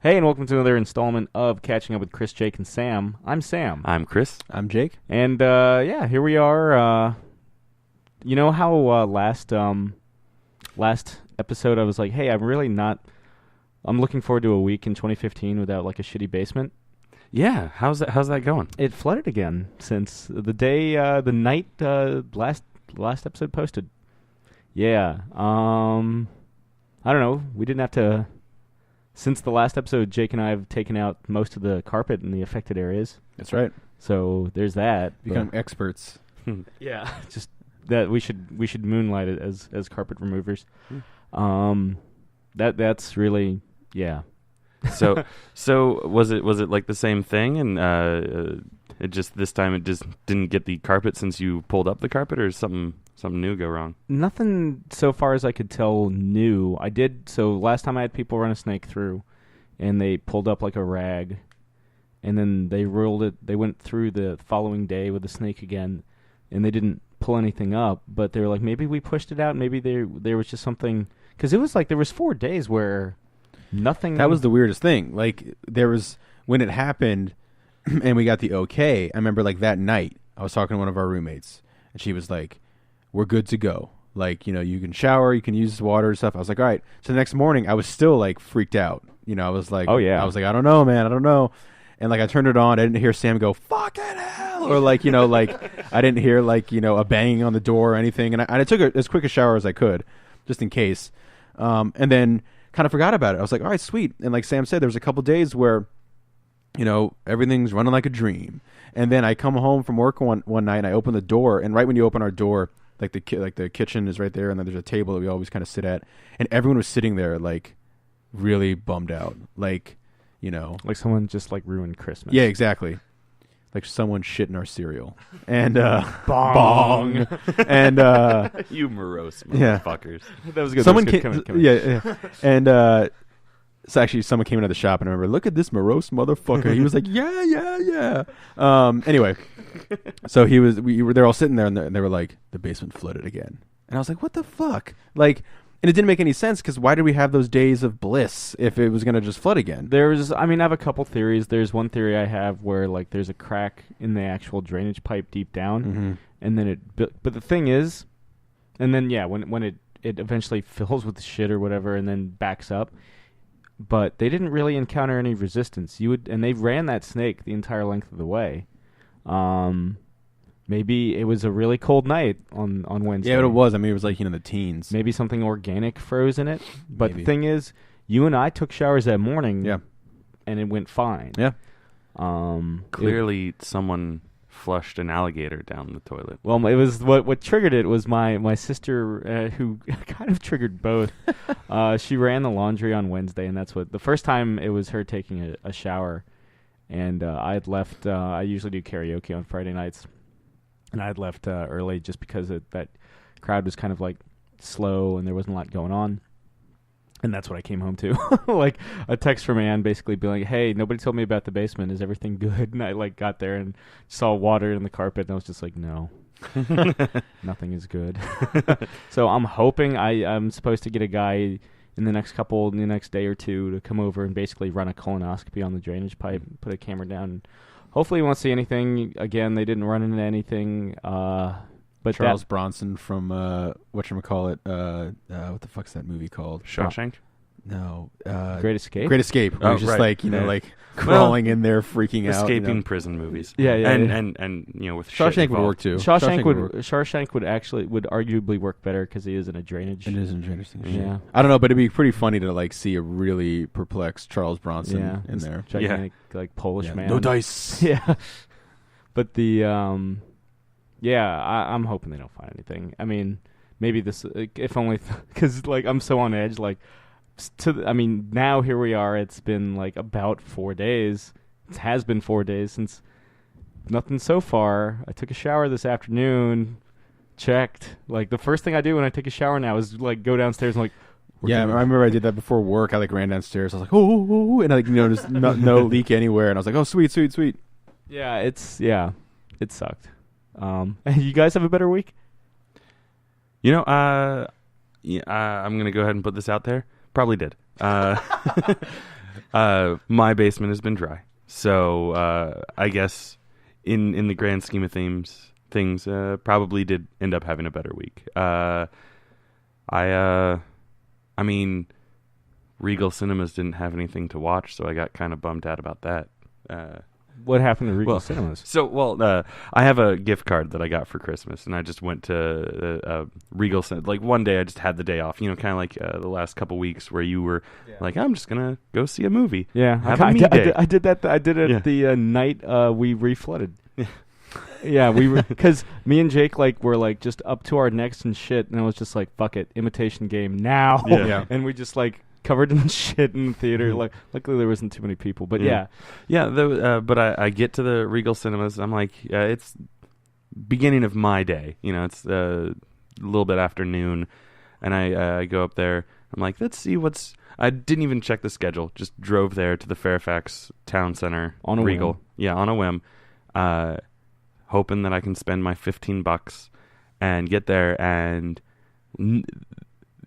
Hey, and welcome to another installment of Catching Up with Chris, Jake, and Sam. I'm Sam. I'm Chris. I'm Jake. And, here we are. You know how last episode I was like, hey, I'm looking forward to a week in 2015 without, like, a shitty basement? Yeah, how's that going? It flooded again since the night last episode posted. Yeah. I don't know. We didn't have to... Since the last episode, Jake and I have taken out most of the carpet in the affected areas. That's right. So there's that. Become experts. Yeah, just that we should moonlight it as carpet removers. That's really So was it like the same thing, and it just this time it just didn't get the carpet since you pulled up the carpet, or something new go wrong? Nothing so far as I could tell new. So last time I had people run a snake through, and they pulled up like a rag, and then they rolled it. They went through the following day with the snake again, and they didn't pull anything up. But they were like, maybe we pushed it out. Maybe there was just something, because it was like there was 4 days where nothing. That was the weirdest thing. Like, there was, when it happened and we got the okay, I remember like that night I was talking to one of our roommates, and she was like, we're good to go. Like, you can shower, you can use water and stuff. I was like, all right. So the next morning I was still like freaked out. I was like, oh yeah. I was like, I don't know, man. I don't know. And like I turned it on. I didn't hear Sam go, fucking hell. Or like, like I didn't hear like, a banging on the door or anything. And I took as quick a shower as I could just in case. And then kind of forgot about it. I was like, all right, sweet. And like Sam said, there was a couple days where, everything's running like a dream. And then I come home from work one night and I open the door. And right when you open our door, like the kitchen is right there, and then there's a table that we always kind of sit at, and everyone was sitting there like really bummed out, like like someone just like ruined Christmas. Yeah, exactly. Like someone shit in our cereal, and bong. And You morose motherfuckers. Yeah. That was good. Someone came. Yeah. And so actually, someone came into the shop, and I remember, look at this morose motherfucker. He was like, yeah. Anyway, so we were there all sitting there, and they were like, the basement flooded again. And I was like, what the fuck? Like, and it didn't make any sense, because why did we have those days of bliss if it was going to just flood again? I have a couple theories. There's one theory I have where like there's a crack in the actual drainage pipe deep down, and then but the thing is, and then when it eventually fills with shit or whatever, and then backs up. But they didn't really encounter any resistance. And they ran that snake the entire length of the way. Maybe it was a really cold night on Wednesday. Yeah, but it was. I mean, it was like, the teens. Maybe something organic froze in it. But Maybe. The thing is, you and I took showers that morning. Yeah. And it went fine. Yeah. Clearly, someone flushed an alligator down the toilet. Well, it was what triggered it was my sister, who kind of triggered both. She ran the laundry on Wednesday, and that's the first time it was her taking a shower. And I had left. I usually do karaoke on Friday nights, and I had left early just because that crowd was kind of like slow and there wasn't a lot going on. And that's what I came home to. Like a text from Ann basically being like, hey, nobody told me about the basement. Is everything good? And I like got there and saw water in the carpet, and I was just like, no. Nothing is good. So I'm hoping I'm supposed to get a guy in the next day or two to come over and basically run a colonoscopy on the drainage pipe, put a camera down. And hopefully we won't see anything. Again, they didn't run into anything. But Charles Bronson from whatchamacallit, what the fuck's that movie called? Shawshank? No. Great Escape? Great Escape. Where Oh, he's just right. like, like crawling in there, freaking out. Escaping prison movies. Yeah. And with shit Shawshank would work involved. too. Shawshank would arguably work better because he is in a drainage. It is a drainage thing. Yeah. I don't know, but it'd be pretty funny to like see a really perplexed Charles Bronson in there. Gigantic, like Polish man. No dice. Yeah. But I'm hoping they don't find anything. I mean, maybe this, if only, because like I'm so on edge. Like, now here we are. It's been like about 4 days. It has been 4 days since nothing so far. I took a shower this afternoon. Checked. Like the first thing I do when I take a shower now is like go downstairs and like. Yeah, I remember I did that before work. I like ran downstairs. I was like, oh, and I like just no leak anywhere. And I was like, oh, sweet. Yeah, it sucked. You guys have a better week? I'm going to go ahead and put this out there. Probably did. My basement has been dry, so I guess in the grand scheme of things probably did end up having a better week. I mean, Regal Cinemas didn't have anything to watch, so I got kind of bummed out about that. What happened to Regal Cinemas? So, I have a gift card that I got for Christmas, and I just went to Regal Cinemas. Like, one day I just had the day off, kind of like the last couple weeks where you were like, I'm just going to go see a movie. Yeah. Have a me day. I did that. I did it the night we reflooded. Yeah, because me and Jake were just up to our necks and shit, and I was just like, fuck it, Imitation Game now. Yeah. And we just covered in shit in the theater. Luckily there wasn't too many people, but yeah. But I get to the Regal Cinemas. I'm like, it's beginning of my day. It's a little bit after noon, and I go up there. I'm like, let's see what's. I didn't even check the schedule. Just drove there to the Fairfax Town Center on a Regal. Whim. Yeah, on a whim. Hoping that I can spend my $15 and get there, and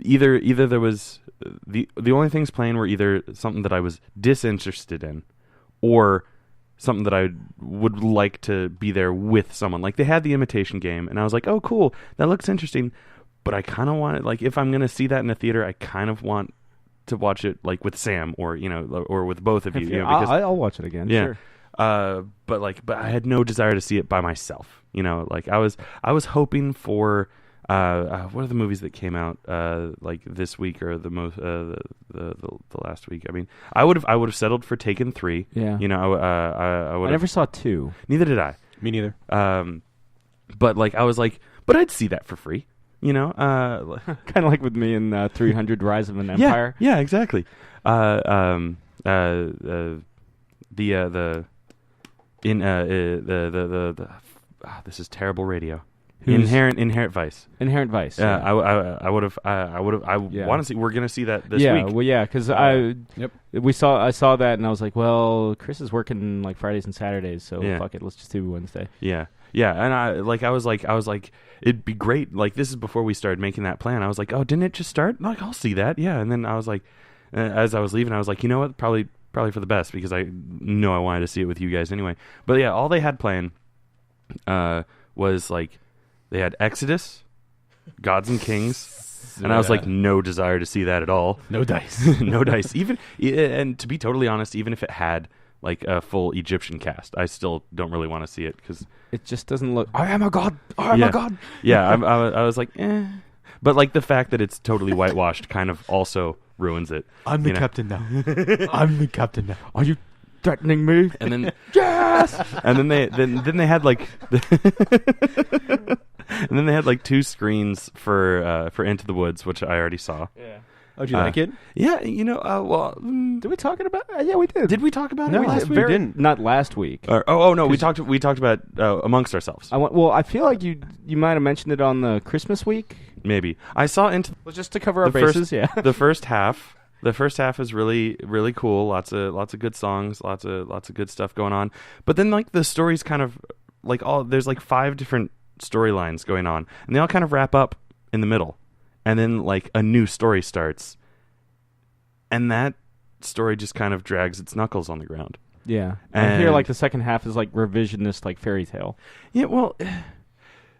either there was the only things playing were either something that I was disinterested in, or something that I would like to be there with someone. Like, they had the Imitation Game, and I was like, oh cool, that looks interesting, but I kind of want it, if I'm gonna see that in a theater, I kind of want to watch it with Sam, or or with both of you. Because I'll watch it again. Yeah. Sure. But I had no desire to see it by myself. I was hoping for what are the movies that came out this week, or the most the last week? I mean, I would have settled for Taken 3. Yeah. I would. I never saw 2. Neither did I. Me neither. But I was like, but I'd see that for free. Kind of like with me in 300: Rise of an Empire. Yeah, exactly. This is terrible radio. Inherent Vice. Inherent Vice. Yeah, I would have. I want to see. We're gonna see that this week. Well, yeah, because I saw that, and I was like, well, Chris is working Fridays and Saturdays, so fuck it, let's just do Wednesday. Yeah, and I was like, it'd be great. This is before we started making that plan. I was like, oh, didn't it just start? I'll see that. Yeah, and then I was like, as I was leaving, I was like, you know what, probably for the best, because I know I wanted to see it with you guys anyway. But yeah, all they had playing was they had Exodus, Gods and Kings, and I was like, no desire to see that at all. No dice. No dice. And to be totally honest, even if it had a full Egyptian cast, I still don't really want to see it, because it just doesn't look. I am a god. I am a god. Yeah, I was like, eh. But the fact that it's totally whitewashed kind of also ruins it. I'm the captain now. I'm the captain now. Are you threatening me? And then yes. And then they had and then they had 2 screens for Into the Woods, which I already saw. Yeah. Oh, did you like it? Yeah, did we talk about? Yeah, we did. Did we talk about no, it last we week? didn't. Not last week. No, we talked about amongst ourselves. I feel like you might have mentioned it on the Christmas week. Maybe I saw into just to cover our bases. The first half. The first half is really, really cool. Lots of good songs. Lots of good stuff going on. But then the story's kind of there's 5 different storylines going on, and they all kind of wrap up in the middle, and then a new story starts, and that story just kind of drags its knuckles on the ground. Yeah, and I hear the second half is revisionist fairy tale. Yeah, well,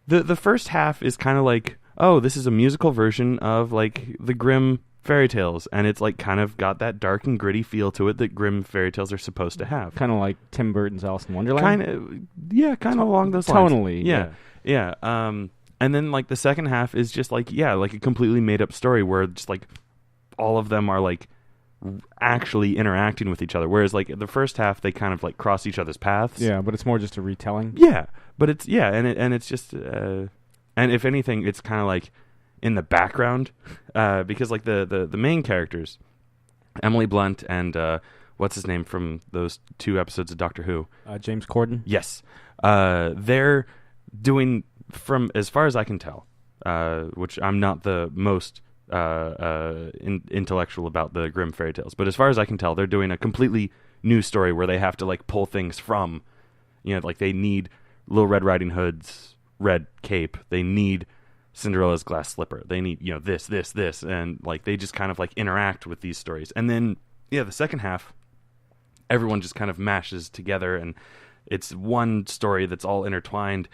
the first half is kind of oh, this is a musical version of the Grimm fairy tales, and it's kind of got that dark and gritty feel to it that Grimm fairy tales are supposed to have. Kind of like Tim Burton's Alice in Wonderland. Kind of along those lines. Tonally, yeah. And then the second half is just a completely made up story where just all of them are actually interacting with each other, whereas the first half they kind of cross each other's paths. Yeah, but it's more just a retelling. Yeah, but it's and it's just and if anything, it's kind of in the background, because the main characters, Emily Blunt and what's his name from those 2 episodes of Doctor Who, James Corden. Yes, they're doing, from as far as I can tell, which I'm not the most intellectual about the Grimm fairy tales, but as far as I can tell, they're doing a completely new story where they have to pull things from, they need Little Red Riding Hood's red cape, they need Cinderella's glass slipper, they need this, and they just kind of interact with these stories. And then the second half everyone just kind of mashes together, and it's one story that's all intertwined.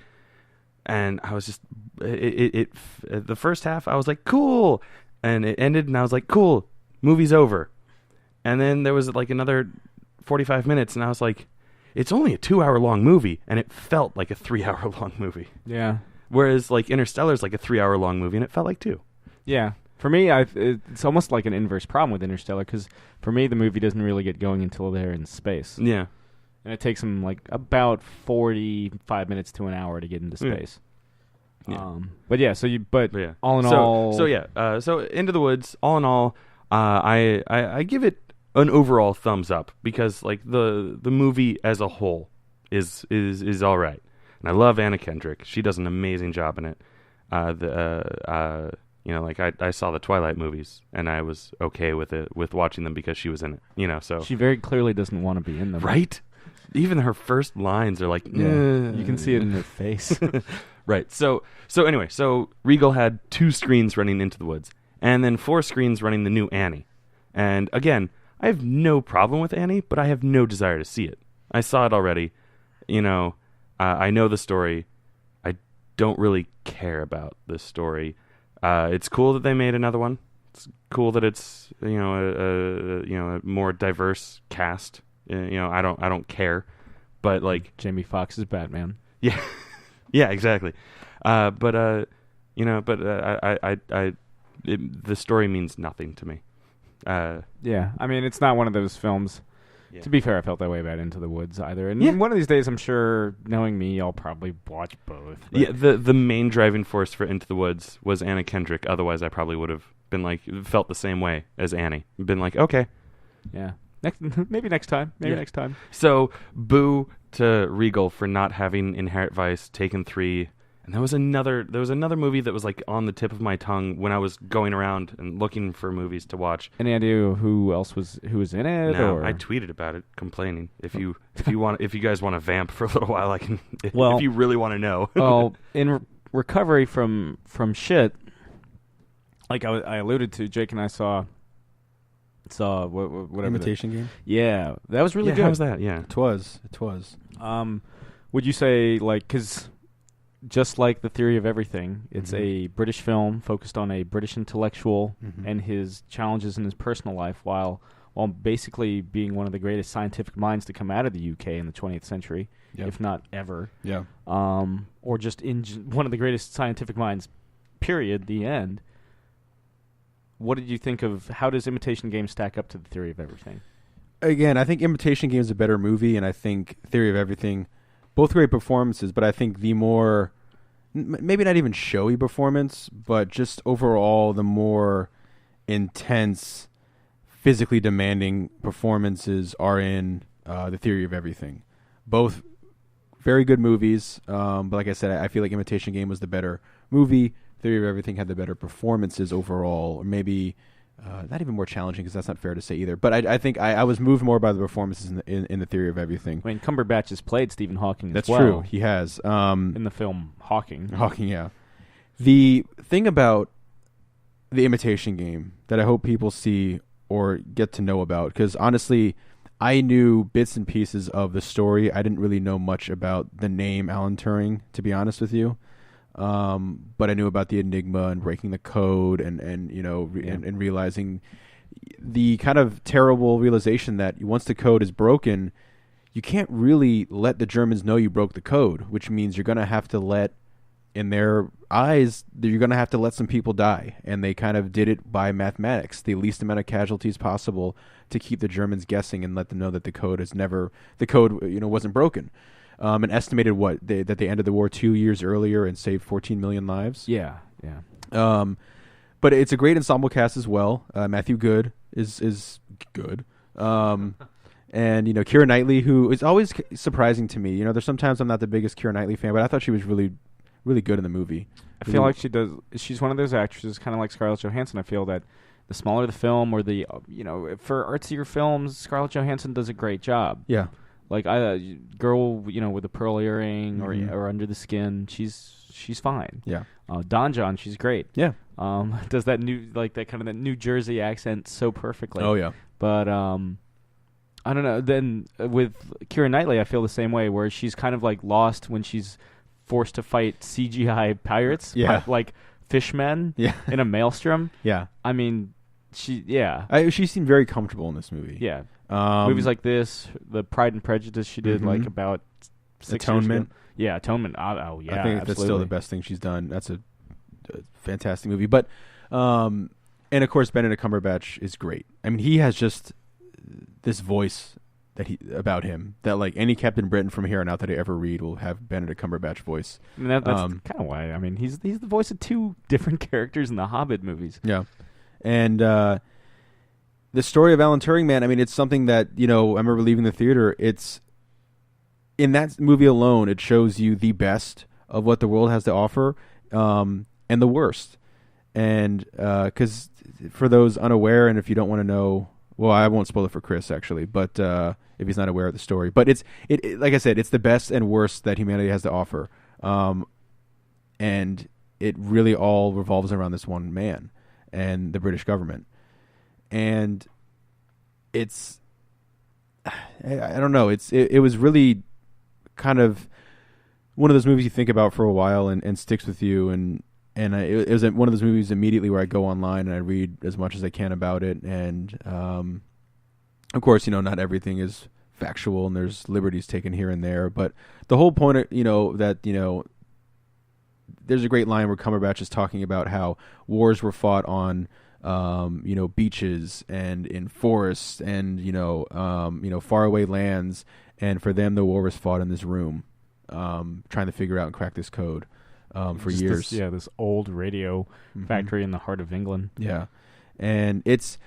And I was just, the first half, I was like, cool. And it ended, and I was like, cool, movie's over. And then there was like another 45 minutes, and I was like, it's only a 2-hour-long movie, and it felt like a 3-hour-long movie. Yeah. Whereas like Interstellar's like a 3-hour-long movie, and it felt like 2. Yeah. For me, it's almost like an inverse problem with Interstellar, because for me, the movie doesn't really get going until they're in space. Yeah. And it takes them like about 45 minutes to an hour to get into space. Yeah. But yeah, all in all, so Into the Woods, all in all, I give it an overall thumbs up, because like the movie as a whole is all right, and I love Anna Kendrick. She does an amazing job in it. Like I saw the Twilight movies, and I was okay with watching them because she was in it. So she very clearly doesn't want to be in them, right? Even her first lines are like, you can see it in her face. Right. So anyway, Regal had 2 screens running Into the Woods, and then 4 screens running the new Annie. And again, I have no problem with Annie, but I have no desire to see it. I saw it already. I know the story. I don't really care about this story. It's cool that they made another one. It's cool that it's a more diverse cast. I don't care, but like Jamie Foxx's Batman. Yeah, yeah, exactly. The story means nothing to me. Yeah, I mean, it's not one of those films. Yeah. To be fair, I felt that way about Into the Woods either. And one of these days, I'm sure, knowing me, I'll probably watch both. But. Yeah, the main driving force for Into the Woods was Anna Kendrick. Otherwise, I probably would have been like, felt the same way as Annie. Been like, okay. Yeah. Maybe next time. Next time. So, boo to Regal for not having Inherent Vice, Taken 3. And there was another movie that was like on the tip of my tongue when I was going around and looking for movies to watch. Any idea who was in it? No, or? I tweeted about it complaining. If you guys want to vamp for a little while, I can. If you really want to know. Well, in recovery from shit, like I alluded to, Jake and I saw whatever Imitation Game. Yeah, that was really good. How was that? Yeah, it was. Would you say, like, because just like The Theory of Everything, it's a British film focused on a British intellectual and his challenges in his personal life, while basically being one of the greatest scientific minds to come out of the UK in the 20th century, if not ever. Yeah. Or just one of the greatest scientific minds. Period. The end. What did you think of? How does Imitation Game stack up to The Theory of Everything? Again, I think Imitation Game is a better movie, and I think Theory of Everything, both great performances, but I think the more, maybe not even showy performance, but just overall the more intense, physically demanding performances are in The Theory of Everything. Both very good movies, but like I said, I feel like Imitation Game was the better movie. Theory of Everything had the better performances overall, or maybe not even more challenging, because that's not fair to say either. But I think I was moved more by the performances in the Theory of Everything. I mean, Cumberbatch has played Stephen Hawking That's as well. true. He has. In the film Hawking. Hawking, yeah. The thing about The Imitation Game that I hope people see or get to know about, because honestly, I knew bits and pieces of the story. I didn't really know much about the name Alan Turing, to be honest with you. But I knew about the enigma and breaking the code and realizing the kind of terrible realization that once the code is broken, you can't really let the Germans know you broke the code, which means you're going to have to let, in their eyes, you're going to have to let some people die. And they kind of did it by mathematics, the least amount of casualties possible to keep the Germans guessing and let them know that the code wasn't broken. And estimated that they ended the war 2 years earlier and saved 14 million lives. Yeah. But it's a great ensemble cast as well. Matthew Good is good. And Keira Knightley, who is always surprising to me. There's sometimes I'm not the biggest Keira Knightley fan, but I thought she was really, really good in the movie. I feel like she's one of those actresses, kind of like Scarlett Johansson. I feel that the smaller the film, or the for artsier films, Scarlett Johansson does a great job. Yeah. Like girl, with the pearl earring or Under the Skin, she's fine. Yeah. Don John, she's great. Yeah. Does that that New Jersey accent so perfectly. Oh yeah. But I don't know. Then with Keira Knightley, I feel the same way, where she's kind of like lost when she's forced to fight CGI pirates, Yeah. like fishmen in a maelstrom. Yeah. I mean, she seemed very comfortable in this movie. Yeah. Movies like this, the Pride and Prejudice she did like about 6 Atonement. years ago. Yeah, Atonement. Oh, yeah, I think that's still the best thing she's done. That's a fantastic movie. But, and of course, Benedict Cumberbatch is great. I mean, he has just this voice about him that like any Captain Britain from here on out that I ever read will have Benedict Cumberbatch voice. I mean, that's kind of why. I mean, he's the voice of 2 different characters in the Hobbit movies. Yeah, and the story of Alan Turing, man. I mean, it's something that I remember leaving the theater. It's in that movie alone, it shows you the best of what the world has to offer, and the worst. And because for those unaware, and if you don't want to know. Well, I won't spoil it for Chris, actually, but if he's not aware of the story. But it like I said, it's the best and worst that humanity has to offer. And it really all revolves around this one man and the British government. And it's, I don't know, it was really kind of one of those movies you think about for a while and sticks with you. And it was one of those movies immediately where I go online and I read as much as I can about it. And, of course, not everything is factual and there's liberties taken here and there. But the whole point, there's a great line where Cumberbatch is talking about how wars were fought on, beaches and in forests and, faraway lands. And for them, the war was fought in this room, trying to figure out and crack this code. For just years. This old radio factory in the heart of England. Yeah, and it's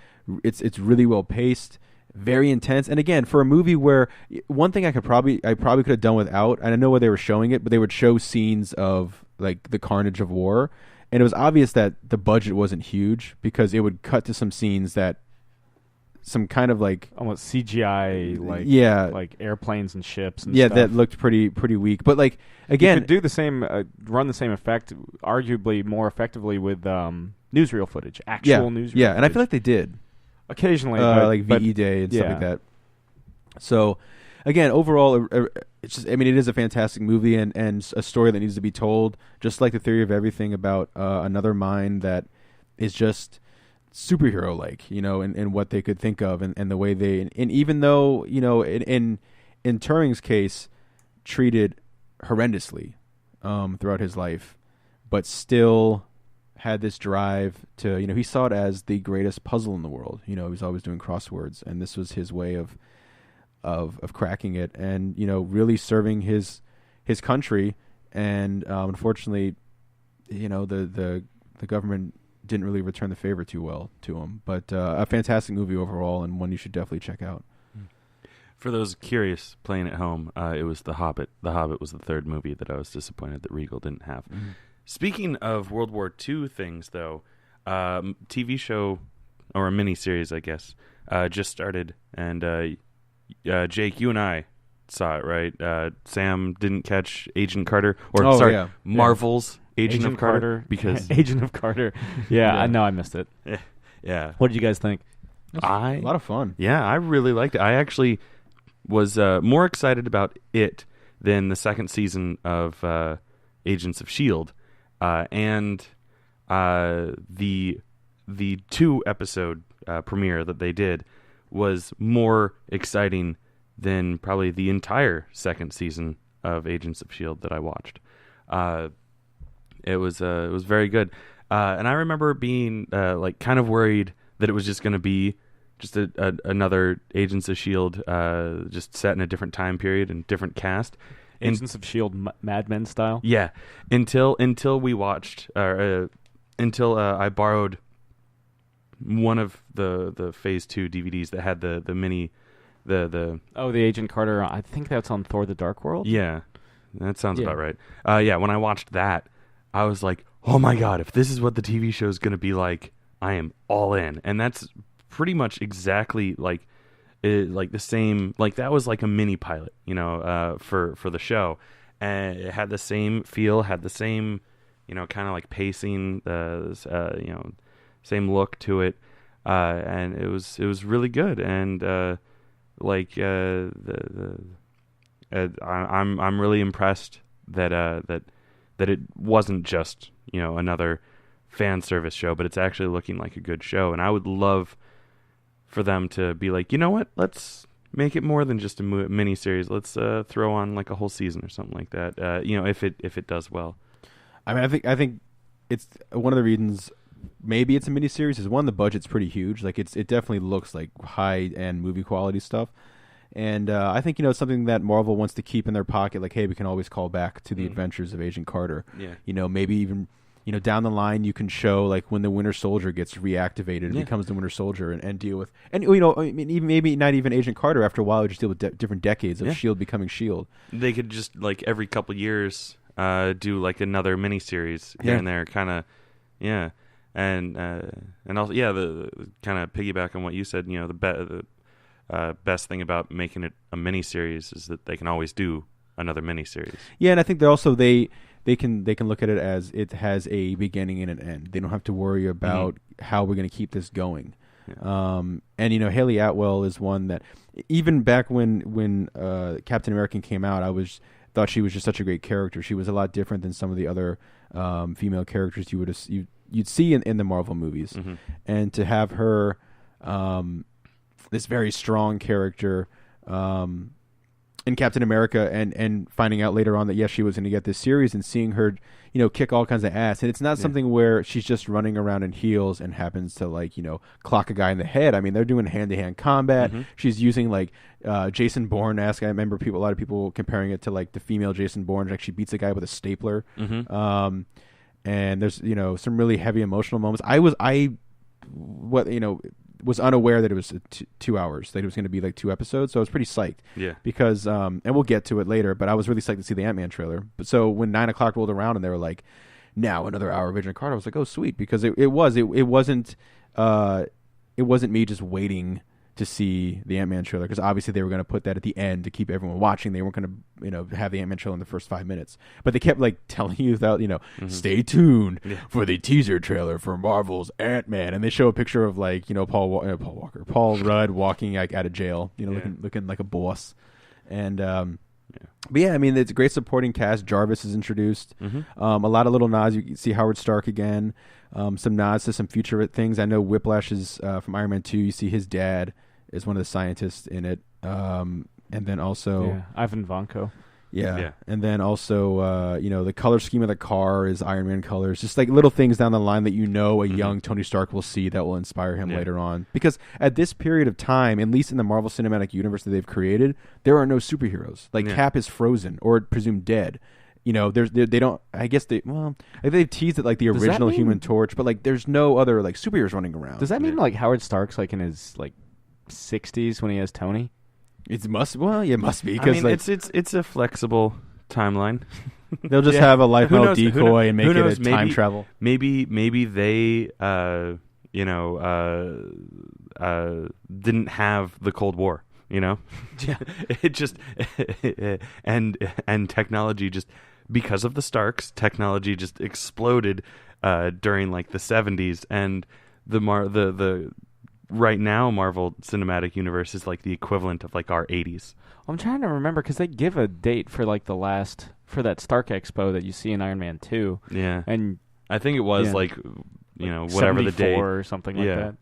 really well paced, very intense. And again, for a movie where one thing I probably could have done without, and I know where they were showing it, but they would show scenes of like the carnage of war, and it was obvious that the budget wasn't huge because it would cut to some scenes that some kind of like almost CGI like airplanes and ships and stuff. That looked pretty weak. But like again, you could do the same run the same effect arguably more effectively with newsreel footage, actual newsreel footage. And I feel like they did occasionally like VE Day and stuff like that. So again, overall it's just, I mean, it is a fantastic movie and a story that needs to be told, just like The Theory of Everything, about another mind that is just superhero like, and what they could think of and the way they and even though, in Turing's case, treated horrendously throughout his life, but still had this drive to, he saw it as the greatest puzzle in the world. He was always doing crosswords, and this was his way of cracking it and, really serving his country. And unfortunately, the government didn't really return the favor too well to him. But a fantastic movie overall, and one you should definitely check out. For those curious playing at home, it was The Hobbit. The Hobbit was the third movie that I was disappointed that Regal didn't have. Mm-hmm. Speaking of World War II things, though, TV show, or a miniseries, I guess, just started. And Jake, you and I saw it, right? Sam didn't catch Agent Carter, or Marvel's Agent of Carter, because Agent of Carter. I know I missed it. Yeah. What did you guys think? A lot of fun. Yeah, I really liked it. I actually was more excited about it than the second season of Agents of S.H.I.E.L.D. And the 2-episode premiere that they did was more exciting than probably the entire second season of Agents of S.H.I.E.L.D. that I watched. It was very good, and I remember being like kind of worried that it was just going to be just another Agents of S.H.I.E.L.D. Just set in a different time period and different cast. Agents of S.H.I.E.L.D. Mad Men style. Yeah, until we watched, until I borrowed one of the Phase 2 DVDs that had the mini, the Agent Carter. I think that's on Thor: The Dark World. Yeah, that sounds about right. When I watched that, I was like, oh my god, if this is what the TV show is going to be like, I am all in. And that's pretty much exactly like the same, like that was like a mini pilot, for the show. And it had the same feel, had the same, kind of like pacing, same look to it. And it was really good. And I'm really impressed that it wasn't just another fan service show, but it's actually looking like a good show. And I would love for them to be like, you know what, let's make it more than just a miniseries. Let's throw on like a whole season or something like that. If it does well. I mean, I think it's one of the reasons. Maybe it's a miniseries. Is one, the budget's pretty huge. Like it definitely looks like high end movie quality stuff. And I think something that Marvel wants to keep in their pocket. Like, hey, we can always call back to the adventures of Agent Carter. Yeah. Maybe even down the line you can show like when the Winter Soldier gets reactivated and becomes the Winter Soldier and deal with I mean, even, maybe not even Agent Carter. After a while, we just deal with different decades of Shield becoming Shield. They could just like every couple years do like another miniseries here and there, kind of, and also the kind of piggyback on what you said. The best thing about making it a miniseries is that they can always do another miniseries. Yeah, and I think they can look at it as it has a beginning and an end. They don't have to worry about how we're going to keep this going. Yeah. And Haley Atwell is one that even back when Captain America came out, thought she was just such a great character. She was a lot different than some of the other female characters you'd see in the Marvel movies. And to have her this very strong character in Captain America and finding out later on that yes, she was going to get this series, and seeing her kick all kinds of ass. And it's not something where she's just running around in heels and happens to clock a guy in the head. I mean, they're doing hand-to-hand combat. She's using Jason Bourne-esque. I remember a lot of people comparing it to like the female Jason Bourne. Like she beats a guy with a stapler. And there's some really heavy emotional moments. Was unaware that it was 2 hours, that it was going to be like 2 episodes, so I was pretty psyched. Yeah. Because and we'll get to it later, but I was really psyched to see the Ant-Man trailer. But so when 9 o'clock rolled around and they were like, now another hour of Agent Carter, I was like, oh sweet, because it wasn't me just waiting to see the Ant-Man trailer, because obviously they were going to put that at the end to keep everyone watching. They weren't going to have the Ant-Man trailer in the first 5 minus, but they kept telling you without stay tuned for the teaser trailer for Marvel's Ant-Man, and they show a picture of Paul Rudd walking out of jail, looking like a boss, and but yeah, I mean, it's a great supporting cast. Jarvis is introduced. A lot of little nods. You see Howard Stark again. Some nods to some future things. I know Whiplash is from Iron Man 2. You see his dad is one of the scientists in it. And then also Ivan Vanko. Yeah. And then also the color scheme of the car is Iron Man colors. Just like little things down the line that a young Tony Stark will see that will inspire him later on. Because at this period of time, at least in the Marvel Cinematic Universe that they've created, there are no superheroes. Cap is frozen or presumed dead. They don't. I guess they've teased it like the original Human Torch, but there's no other superheroes running around. Does that mean Howard Stark's in his 60s when he has Tony? It must be, because it's a flexible timeline. They'll just have a life decoy and make it a time travel. Maybe they didn't have the Cold War. It just and technology just, because of the Starks, technology just exploded during the 70s, and the right now Marvel Cinematic Universe is the equivalent of our 80s. I'm trying to remember, because they give a date for for that Stark Expo that you see in Iron Man 2. Yeah, and I think it was whatever the day or something like that.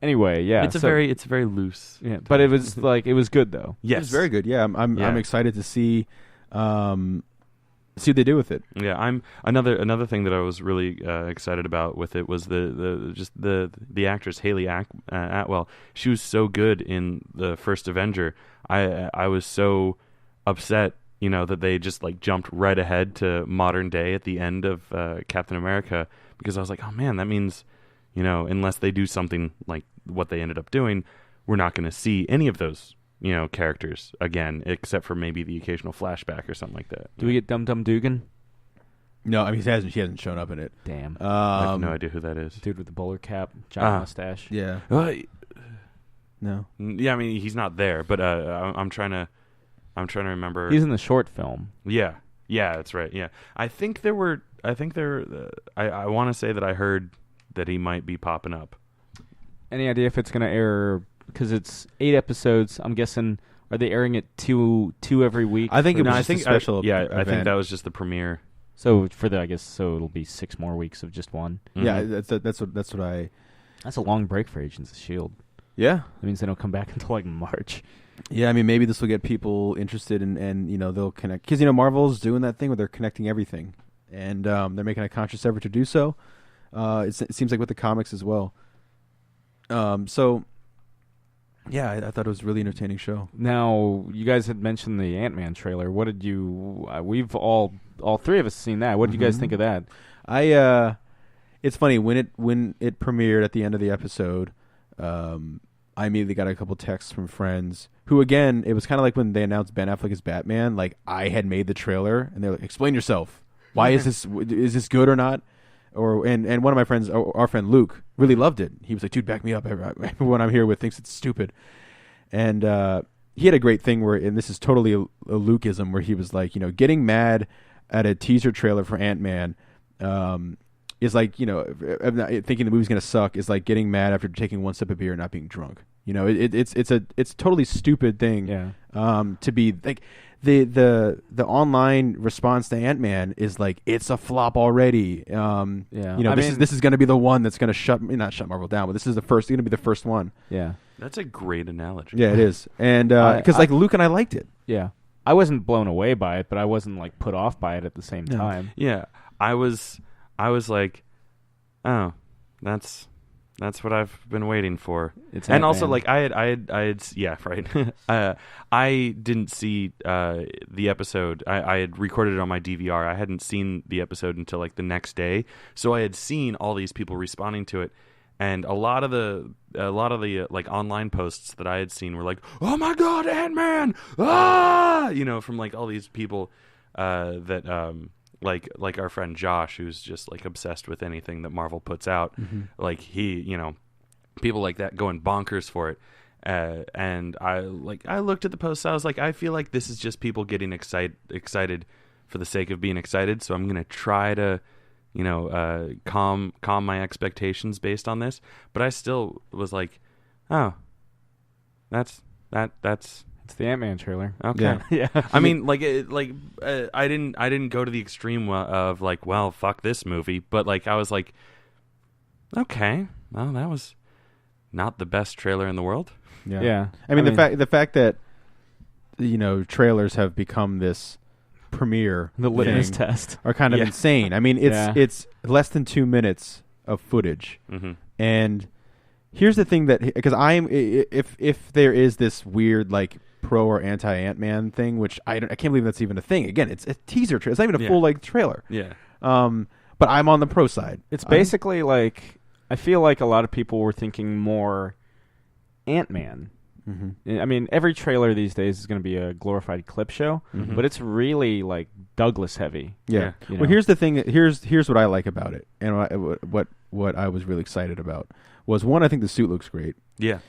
Anyway, it's very loose. Yeah, but it was it was good though. Yes, it was very good. Yeah, I'm excited to see what they do with it. Yeah, I'm another thing that I was really excited about with it was the actress Haley Atwell. She was so good in the first Avenger. I was so upset, that they just jumped right ahead to modern day at the end of Captain America, because I was like, oh man, that means unless they do something like what they ended up doing, we're not going to see any of those characters again, except for maybe the occasional flashback or something like that. Do we get Dum Dum Dugan? No, I mean, she hasn't shown up in it. Damn. I have no idea who that is. Dude with the bowler cap, giant mustache. Yeah. No. Yeah, I mean, he's not there, but I'm trying to remember. He's in the short film. Yeah, that's right. Yeah, I want to say that I heard that he might be popping up. Any idea if it's going to air because it's 8 episodes. I'm guessing, are they airing it two every week? I think it was I just think a special I event. think that was just the premiere. So I guess it'll be 6 more weeks of just one. Yeah, that's what I. That's a long break for Agents of S.H.I.E.L.D. Yeah. That means they don't come back until like March. Yeah, I mean, maybe this will get people interested and they'll connect. Because, Marvel's doing that thing where they're connecting everything. And they're making a conscious effort to do so. It seems like with the comics as well. So, yeah, I thought it was a really entertaining show. Now, you guys had mentioned the Ant-Man trailer. What did you... we've all 3 of us seen that. What did you guys think of that? It's funny, when it premiered at the end of the episode... I immediately got a couple texts from friends who, again, it was kind of like when they announced Ben Affleck as Batman. Like, I had made the trailer, and they're like, "Explain yourself. Why is this good or not?" And one of my friends, our friend Luke, really loved it. He was like, "Dude, back me up. Everyone I'm here with thinks it's stupid." And he had a great thing where, and this is totally a Lukeism, where he was like, getting mad at a teaser trailer for Ant-Man. Is like, thinking the movie's gonna suck is like getting mad after taking one sip of beer and not being drunk. It's a totally stupid thing. Yeah. To be like the online response to Ant-Man is like, it's a flop already. Yeah. This is gonna be the one that's gonna not shut Marvel down, but this is gonna be the first one. Yeah. That's a great analogy. Yeah, it is. And because like Luke and I liked it. Yeah. I wasn't blown away by it, but I wasn't like put off by it at the same time. Yeah. I was like, oh, that's what I've been waiting for. It's and Ant-Man. also like I had yeah, right. I didn't see the episode. I had recorded it on my DVR. I hadn't seen the episode until like the next day. So I had seen all these people responding to it, and a lot of the like online posts that I had seen were like, "Oh my God, Ant-Man!" From like all these people that like our friend Josh, who's just like obsessed with anything that Marvel puts out. Mm-hmm. Like people like that going bonkers for it. And I looked at the posts. I was like, I feel like this is just people getting excited for the sake of being excited. So I'm going to try to, calm my expectations based on this. But I still was like, oh, that's It's the Ant-Man trailer. okay. Yeah. I mean, I didn't go to the extreme of like, well, fuck this movie, but like I was like, okay, well, that was not the best trailer in the world. Yeah. I mean, the fact that trailers have become this premiere the litmus thing test are kind of insane. I mean, it's less than 2 minutes of footage, and here's the thing that because if there is this weird like pro or anti Ant-Man thing, which I can't believe that's even a thing. Again, it's a teaser trailer. It's not even a full like trailer. Yeah. But I'm on the pro side. It's basically like I feel like a lot of people were thinking more Ant-Man. Mm-hmm. I mean, every trailer these days is going to be a glorified clip show, but it's really like Douglas heavy. Yeah. Well, here's the thing. Here's what I like about it, and what I was really excited about was, one, I think the suit looks great. Yeah.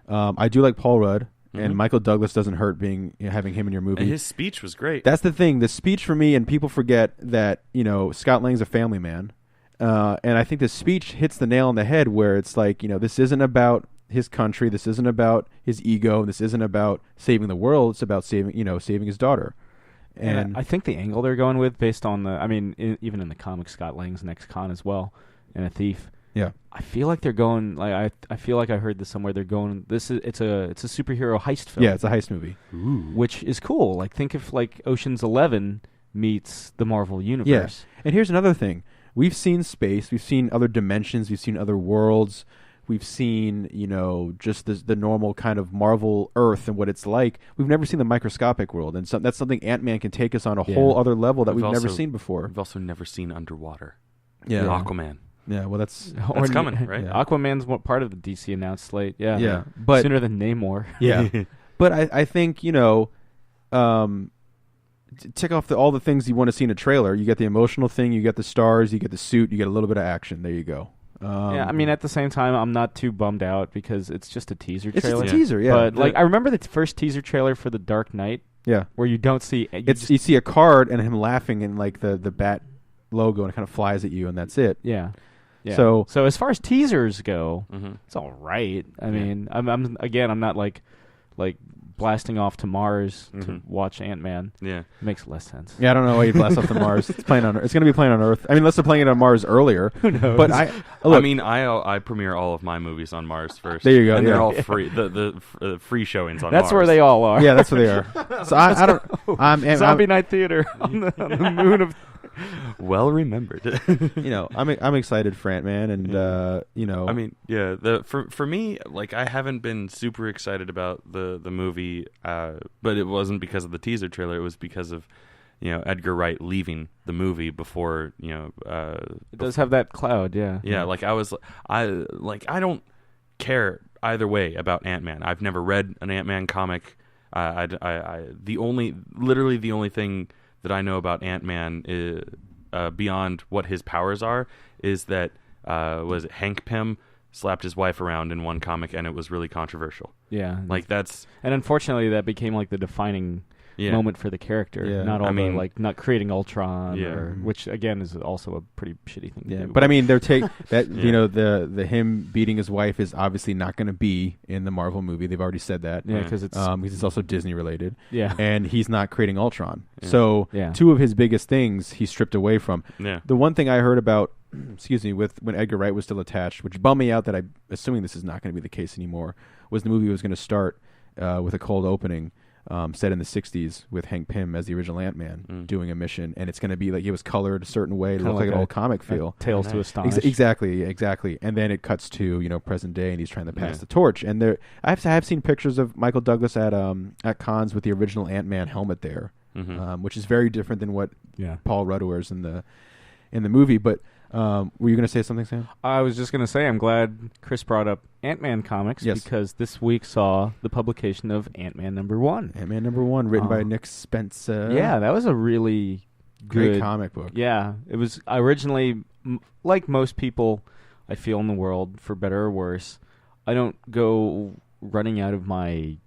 I do like Paul Rudd, and Michael Douglas doesn't hurt having him in your movie. And his speech was great. That's the thing. The speech for me, and people forget that Scott Lang's a family man, and I think the speech hits the nail on the head where it's like this isn't about his country, this isn't about his ego, this isn't about saving the world. It's about saving his daughter. And I think the angle they're going with, based on even in the comics, Scott Lang's an ex-con as well, and a thief. Yeah, I feel like they're going like I feel like I heard this somewhere. They're going. It's a superhero heist film. Yeah, it's a heist movie, which is cool. Like, think if like Ocean's 11 meets the Marvel universe. Yes, and here's another thing: we've seen space, we've seen other dimensions, we've seen other worlds, we've seen just the normal kind of Marvel Earth and what it's like. We've never seen the microscopic world, and that's something Ant-Man can take us on a whole other level that we've never seen before. We've also never seen underwater. Yeah, Aquaman. Yeah, well, that's coming, right? Yeah. Aquaman's part of the DC announced slate. Yeah, yeah, but sooner than Namor. Yeah, but I think tick off all the things you want to see in a trailer. You get the emotional thing, you get the stars, you get the suit, you get a little bit of action. There you go. Yeah, I mean, at the same time, I'm not too bummed out because it's just a teaser trailer. It's just a teaser, yeah. But I remember the first teaser trailer for The Dark Knight. Yeah, where you don't see you see a card and him laughing and like the bat logo, and it kind of flies at you, and that's it. Yeah. Yeah. So as far as teasers go, Mhm. it's all right. I mean, I'm not like blasting off to Mars to watch Ant-Man. Yeah. It makes less sense. yeah, I don't know why you blast off to Mars. It's going to be playing on Earth. I mean, unless they're playing it on Mars earlier. Who knows? But I mean, I premiere all of my movies on Mars first. There you go, and they're yeah. all free. The free showings on That's Mars. where they all are. yeah, that's what they are. So I don't. Zombie Night Theater on the moon of. Well remembered. I'm excited for Ant-Man, and I mean, yeah. For me, like, I haven't been super excited about the movie, but it wasn't because of the teaser trailer. It was because of Edgar Wright leaving the movie before It does have that cloud, yeah. Yeah, like I don't care either way about Ant-Man. I've never read an Ant-Man comic. The only thing that I know about Ant-Man is, beyond what his powers are, is that was it Hank Pym slapped his wife around in one comic, and it was really controversial. Yeah, Like that's and unfortunately that became like the defining moment for the character. Yeah. Not all I mean, not creating Ultron, Yeah. which again is also a pretty shitty thing. Yeah, to do. but I mean, they're that Yeah. the him beating his wife is obviously not going to be in the Marvel movie. They've already said that. yeah, because Because it's also Disney related. yeah, And he's not creating Ultron. Yeah. So Yeah. two of his biggest things he stripped away from. yeah. The one thing I heard about, with when Edgar Wright was still attached, which bummed me out that I'm assuming this is not going to be the case anymore, was the movie was going to start with a cold opening. Set in the 60s with Hank Pym as the original Ant-Man doing a mission, and it's going to be like it was colored a certain way to Kinda look like like an a- old comic feel. Tales to Nice. Astonish. Exactly. And then it cuts to present day, and he's trying to pass the torch. And I have seen pictures of Michael Douglas at cons with the original Ant-Man helmet there, which is very different than what Yeah. Paul Rudd wears in the movie. But were you going to say something, Sam? I was just going to say I'm glad Chris brought up Ant-Man comics Yes. because this week saw the publication of Ant-Man #1. Ant-Man #1, written by Nick Spencer. Yeah, that was a really great good comic book. Yeah, it was originally like most people I feel in the world, for better or worse. I don't go running out of my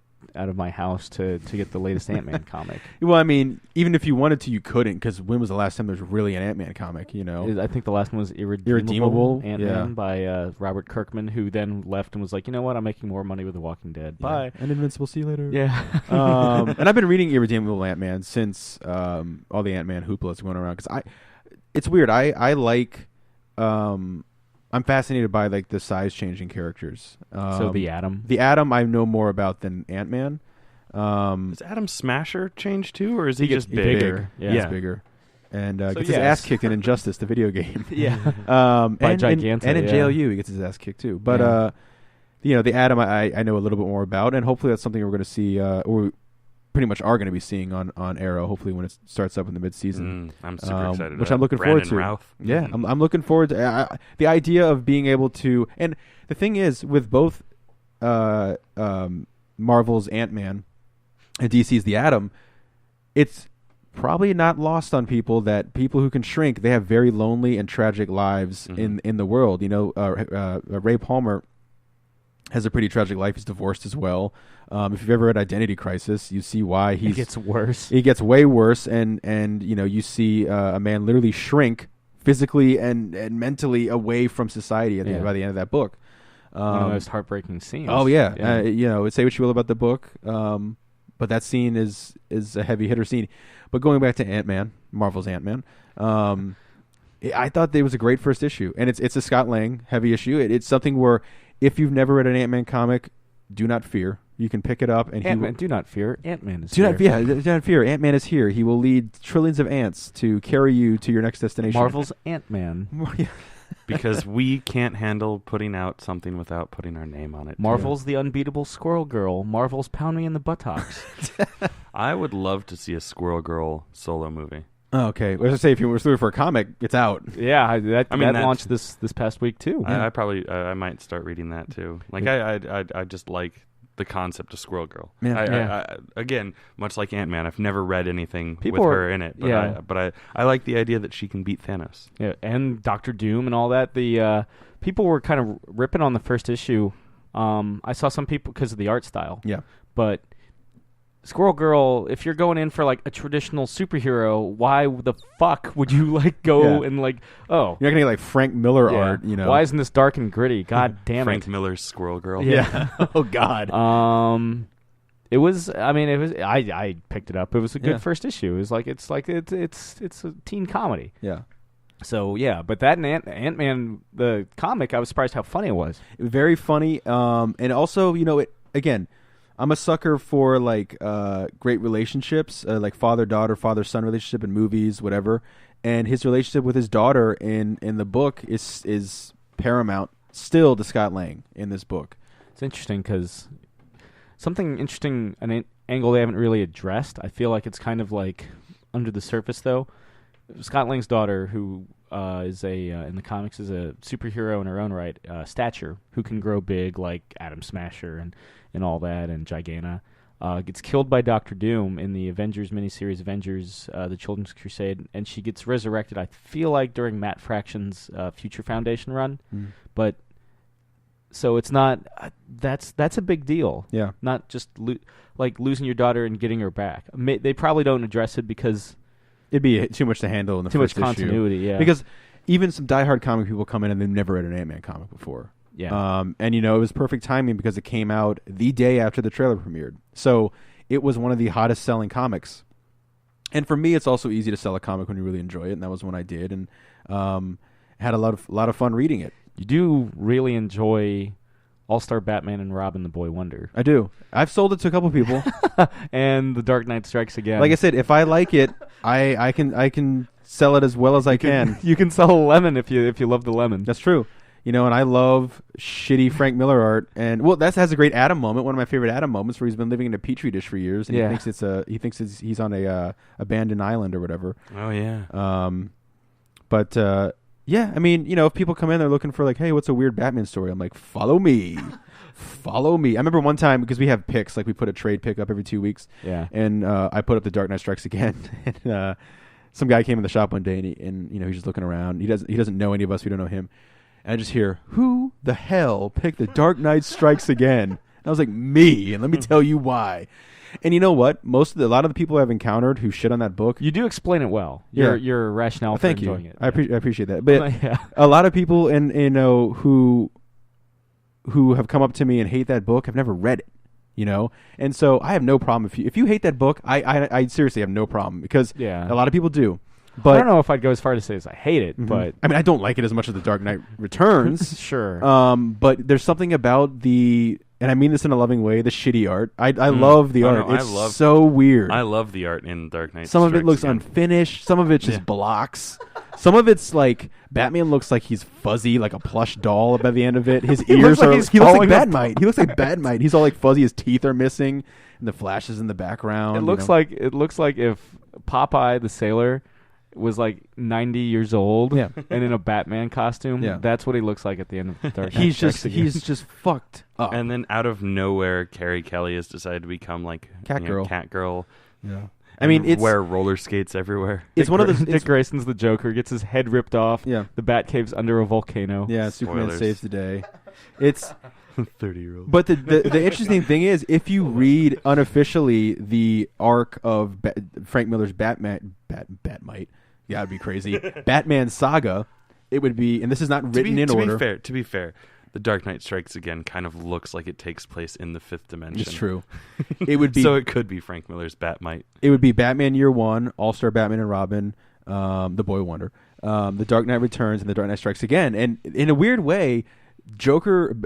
house to get the latest Ant-Man comic. Well, I mean, even if you wanted to, you couldn't, because when was the last time there was really an Ant-Man comic, I think the last one was Irredeemable, Ant-Man yeah. by Robert Kirkman, who then left and was like, you know what, I'm making more money with The Walking Dead. Yeah. Bye. And Invincible, see you later. Yeah. And I've been reading Irredeemable Ant-Man since all the Ant-Man hoopla that's going around, because it's weird. I like... I'm fascinated by like the size changing characters. So the Atom. The Atom I know more about than Ant-Man. Is Adam Smasher changed too, or is he just big? bigger. Yeah. He's bigger. And So gets his yes. ass kicked in Injustice, the video game. Yeah. By Giganta, and in yeah. JLU he gets his ass kicked too. But the Atom I know a little bit more about, and hopefully that's something we're going to see, or we pretty much are going to be seeing on Arrow. Hopefully when it starts up in the mid-season, I'm super excited. which I'm looking forward to. Routh. Yeah, I'm looking forward to the idea of being able to. And the thing is, with both Marvel's Ant-Man and DC's The Atom, it's probably not lost on people that people who can shrink, they have very lonely and tragic lives in the world. Ray Palmer has a pretty tragic life. He's divorced as well. If you've ever read Identity Crisis, you see why It gets worse. It gets way worse, and you see a man literally shrink physically and mentally away from society by the end of that book. One of the most heartbreaking scenes. Oh yeah, say what you will about the book, but that scene is a heavy hitter scene. But going back to Ant-Man, Marvel's Ant-Man, I thought it was a great first issue, and it's a Scott Lang heavy issue. It's something where if you've never read an Ant-Man comic, do not fear. You can pick it up, and Ant-Man, do not fear. Ant-Man is do here. not fear. Ant-Man is here. He will lead trillions of ants to carry you to your next destination. Marvel's Ant-Man. Because we can't handle putting out something without putting our name on it. Marvel's the Unbeatable Squirrel Girl. Marvel's Pound Me in the Buttocks. I would love to see a Squirrel Girl solo movie. Oh, okay. Let's just say if you were looking for a comic, it's out. Yeah, that I mean, that launched this past week too. I probably I might start reading that too. Like I just like the concept of Squirrel Girl. Yeah. Again, much like Ant-Man, I've never read anything People with are- her in it. But yeah. I like the idea that she can beat Thanos. Yeah, and Doctor Doom and all that. The people were kind of ripping on the first issue. I saw some people because of the art style. Yeah. But Squirrel Girl, if you're going in for like a traditional superhero, why the fuck would you like go and like, oh, you're not gonna get like Frank Miller art, you know? Why isn't this dark and gritty? God damn Frank it. Miller's Squirrel Girl. Yeah. Oh God. It was. I mean, it was. I picked it up. It was a good first issue. It was like it's a teen comedy. Yeah. So yeah, but that and Ant-Man the comic, I was surprised how funny it was. Very funny. And also, you know, again, I'm a sucker for like great relationships, like father-daughter, father-son relationship in movies, whatever. And his relationship with his daughter in the book is paramount still to Scott Lang in this book. It's interesting because something interesting, an angle they haven't really addressed. I feel like it's kind of like under the surface though. Scott Lang's daughter, who is in the comics is a superhero in her own right, stature, who can grow big like Atom Smasher and all that, and Giganta, gets killed by Doctor Doom in the Avengers miniseries, Avengers: The Children's Crusade, and she gets resurrected. I feel like during Matt Fraction's Future Foundation run, but so it's not. That's a big deal. Yeah, not just like losing your daughter and getting her back. They probably don't address it because it'd be too much to handle in the first too much continuity. issue. Yeah, because even some diehard comic people come in and they've never read an Ant-Man comic before. Yeah. And you know, it was perfect timing because it came out the day after the trailer premiered. So it was one of the hottest selling comics. And for me, it's also easy to sell a comic when you really enjoy it, and that was when I did, and had a lot of fun reading it. You do really enjoy All-Star Batman and Robin the Boy Wonder. I do. I've sold it to a couple people. And The Dark Knight Strikes Again. Like I said, if I like it, I can sell it as well as I can. You can sell a lemon if you love the lemon. That's true. You know, and I love shitty Frank Miller art, and well, that has a great Adam moment. One of my favorite Adam moments, where he's been living in a petri dish for years, and he thinks he's on a abandoned island or whatever. Oh yeah. But yeah, I mean, you know, if people come in, they're looking for like, hey, what's a weird Batman story? I'm like, follow me, follow me. I remember one time, because we have picks, like we put a trade pick up every 2 weeks. Yeah. And I put up The Dark Knight Strikes Again, and some guy came in the shop one day, and you know, he's just looking around. He doesn't know any of us. We don't know him. And I just hear, who the hell picked The Dark Knight Strikes Again? And I was like, me, and let me tell you why. And you know what? A lot of the people I've encountered who shit on that book, you do explain it well. Yeah. Your rationale for thank enjoying you. it. I appreciate that. But a lot of people, and you know, who have come up to me and hate that book have never read it. You know, and so I have no problem if you hate that book. I seriously have no problem, because a lot of people do. But I don't know if I'd go as far to say as I hate it, but I mean, I don't like it as much as The Dark Knight Returns. Sure. But there's something about and I mean this in a loving way, the shitty art. I love the art. It's so weird. I love the art in Dark Knight. Some of it looks unfinished. Some of it just blocks. Some of it's like Batman looks like he's fuzzy, like a plush doll by the end of it. His ears are. He looks like Batmite. He looks like Batmite. He's all like fuzzy. His teeth are missing, and the Flash is in the background. It looks like if Popeye the Sailor was like 90 years old and in a Batman costume. Yeah. That's what he looks like at the end of the Dark Knight. He's just fucked up. And then out of nowhere, Carrie Kelly has decided to become like Catgirl. Yeah. I mean, it's wear roller skates everywhere. It's one of those. Dick Grayson's the Joker, gets his head ripped off. Yeah. The Batcave's under a volcano. Yeah. Superman saves the day. It's 30-year-old. But the interesting thing is, if you read unofficially the arc of Frank Miller's Batmite. Yeah, it'd be crazy. Batman saga. It would be, and this is not written in order. To be fair, The Dark Knight Strikes Again kind of looks like it takes place in the fifth dimension. It's true. It would be so. It could be Frank Miller's Batmite. It would be Batman Year One, All-Star Batman and Robin, The Boy Wonder, The Dark Knight Returns, and The Dark Knight Strikes Again. And in a weird way,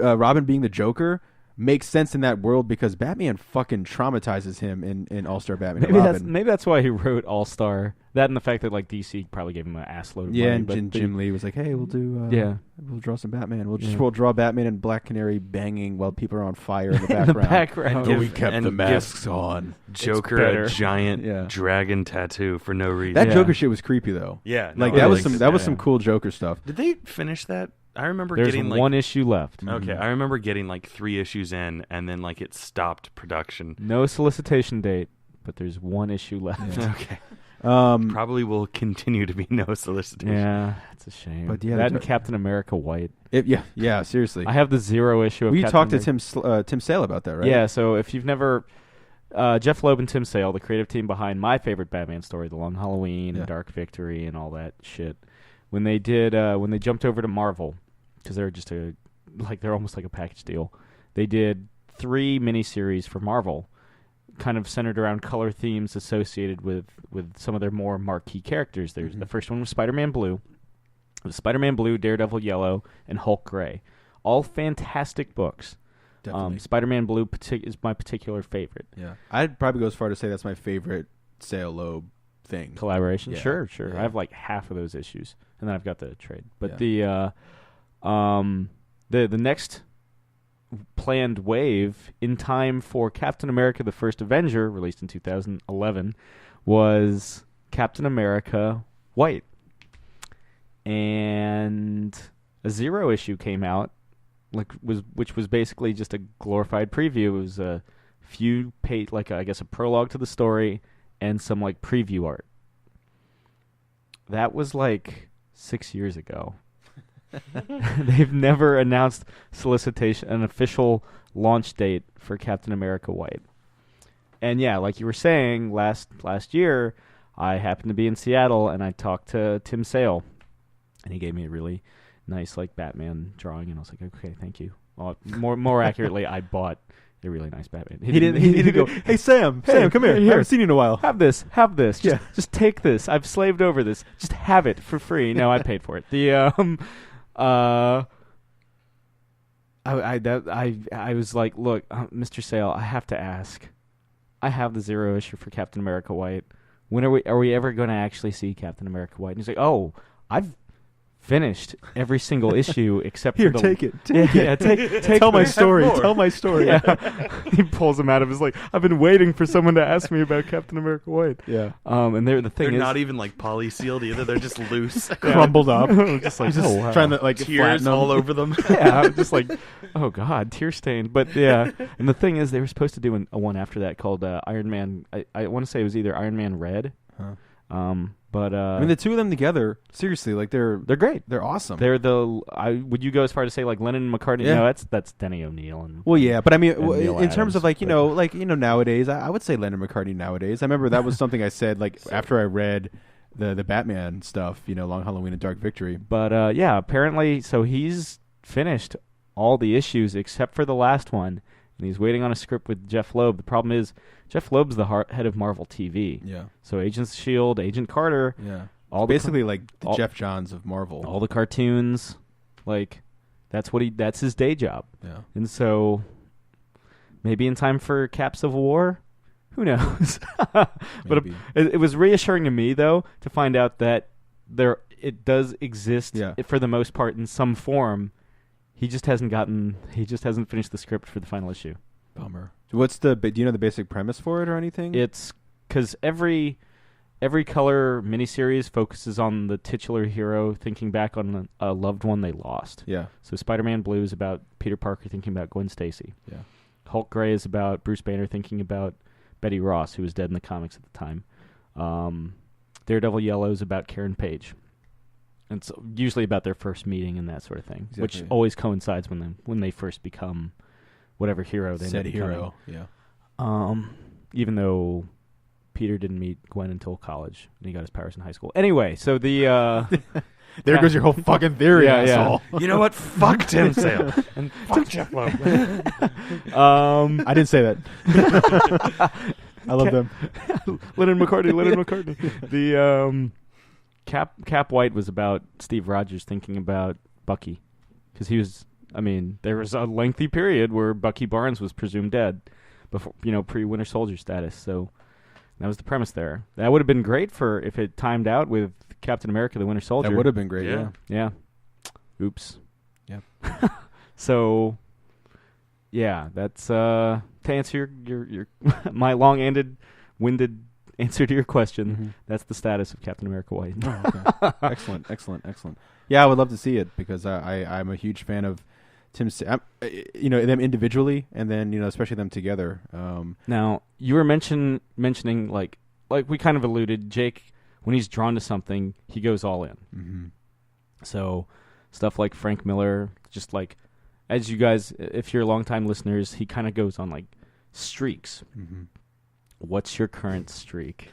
Robin being the Joker makes sense in that world, because Batman fucking traumatizes him in All-Star Batman and Robin. Maybe that's why he wrote All-Star. That and the fact that like DC probably gave him an ass load of money. And Jim Lee was like, hey, we'll do we'll draw some Batman. We'll draw Batman and Black Canary banging while people are on fire in the background. We kept the masks on. Joker a giant dragon tattoo for no reason. That Joker shit was creepy though. Yeah. Like that was some cool Joker stuff. Did they finish that? I remember There's getting one issue left. Okay, I remember getting like 3 issues in, and then like it stopped production. No solicitation date, but there's one issue left. Yeah. Okay. Probably will continue to be no solicitation. Yeah, it's a shame. But that and Captain America White. Yeah, seriously. I have the 0 issue of Captain talked America. to Tim Sale about that, right? Yeah, so if you've never... Jeff Loeb and Tim Sale, the creative team behind my favorite Batman story, The Long Halloween and Dark Victory and all that shit, when they jumped over to Marvel, because they're just they're almost like a package deal, they did 3 miniseries for Marvel, kind of centered around color themes associated with some of their more marquee characters. There's the first one was Spider-Man Blue. It was Spider-Man Blue, Daredevil Yellow, and Hulk Gray. All fantastic books. Definitely. Spider-Man Blue is my particular favorite. Yeah, I'd probably go as far to say that's my favorite Sale Loeb thing. Collaboration? Yeah. Sure. Yeah. I have like half of those issues, and then I've got the trade. But the next planned wave in time for Captain America: The First Avenger, released in 2011, was Captain America White, and a Zero issue came out, which was basically just a glorified preview. It was a few I guess a prologue to the story and some like preview art. That was like 6 years ago. They've never announced an official launch date for Captain America White. And yeah, like you were saying, last year, I happened to be in Seattle and I talked to Tim Sale, and he gave me a really nice like Batman drawing, and I was like, okay, thank you. Well, more accurately, I bought a really nice Batman. He didn't go, hey Sam, come here. I haven't seen you in a while. Have this. Just take this. I've slaved over this. Just have it for free. No, I paid for it. I was like, look, Mr. Sale, I have to ask. I have the Zero issue for Captain America White. When are we ever going to actually see Captain America White? And he's like, oh, I've finished every single issue except Here, for take it. Take Tell my this. story. Tell my story. Yeah. He pulls him out of his like, I've been waiting for someone to ask me about Captain America White. Yeah. And the thing They're is, not even like poly sealed either. They're just loose, Crumbled up. just like, He's just wow. trying to like tears flatten them. all over them. Yeah, I'm just like, oh god, tear stained. But yeah, and the thing is, they were supposed to do a one after that called Iron Man. I want to say it was either Iron Man Red. But I mean, the two of them together, seriously, like they're great. They're awesome. They're would you go as far to say like Lennon and McCartney? Yeah. No, that's Denny O'Neil and Well, yeah, but I mean, and Neil in terms of Adams, like nowadays, I would say Leonard McCartney nowadays. I remember that was something I said like after I read the Batman stuff, Long Halloween and Dark Victory. But yeah, apparently, so he's finished all the issues except for the last one, and he's waiting on a script with Jeff Loeb. The problem is Jeff Loeb's the head of Marvel TV. Yeah. So Agents of S.H.I.E.L.D., Agent Carter. Yeah. All basically like the Jeff Johns of Marvel. All the cartoons, like that's his day job. Yeah. And so maybe in time for Cap Civil War, who knows? But it was reassuring to me though to find out that it does exist for the most part in some form. He just hasn't finished the script for the final issue. Bummer. Do you know the basic premise for it or anything? It's because every color miniseries focuses on the titular hero thinking back on a loved one they lost. Yeah. So Spider-Man Blue is about Peter Parker thinking about Gwen Stacy. Yeah. Hulk Gray is about Bruce Banner thinking about Betty Ross, who was dead in the comics at the time. Daredevil Yellow is about Karen Page. And it's usually about their first meeting and that sort of thing, which always coincides when they first become whatever hero they end up becoming. Yeah. Even though Peter didn't meet Gwen until college, and he got his powers in high school. Anyway, so the there goes your whole fucking theory, asshole. You know what? Fuck Tim Sale and fuck Jeff Loeb. I didn't say that. I love them. Lennon McCartney. The Cap White was about Steve Rogers thinking about Bucky, because he was. I mean, there was a lengthy period where Bucky Barnes was presumed dead before, pre-Winter Soldier status. So that was the premise there. That would have been great if it timed out with Captain America: The Winter Soldier. That would have been great. Yeah. Oops. Yeah. So, yeah, that's to answer your my long-winded answer to your question. Mm-hmm. That's the status of Captain America White. Oh, okay. Excellent. Yeah, I would love to see it because I'm a huge fan of Tim. Them individually, and then especially them together. Now you were mentioning like we kind of alluded. Jake, when he's drawn to something, he goes all in. Mm-hmm. So stuff like Frank Miller, just like as you guys, if you're longtime listeners, he kind of goes on like streaks. Mm-hmm. What's your current streak?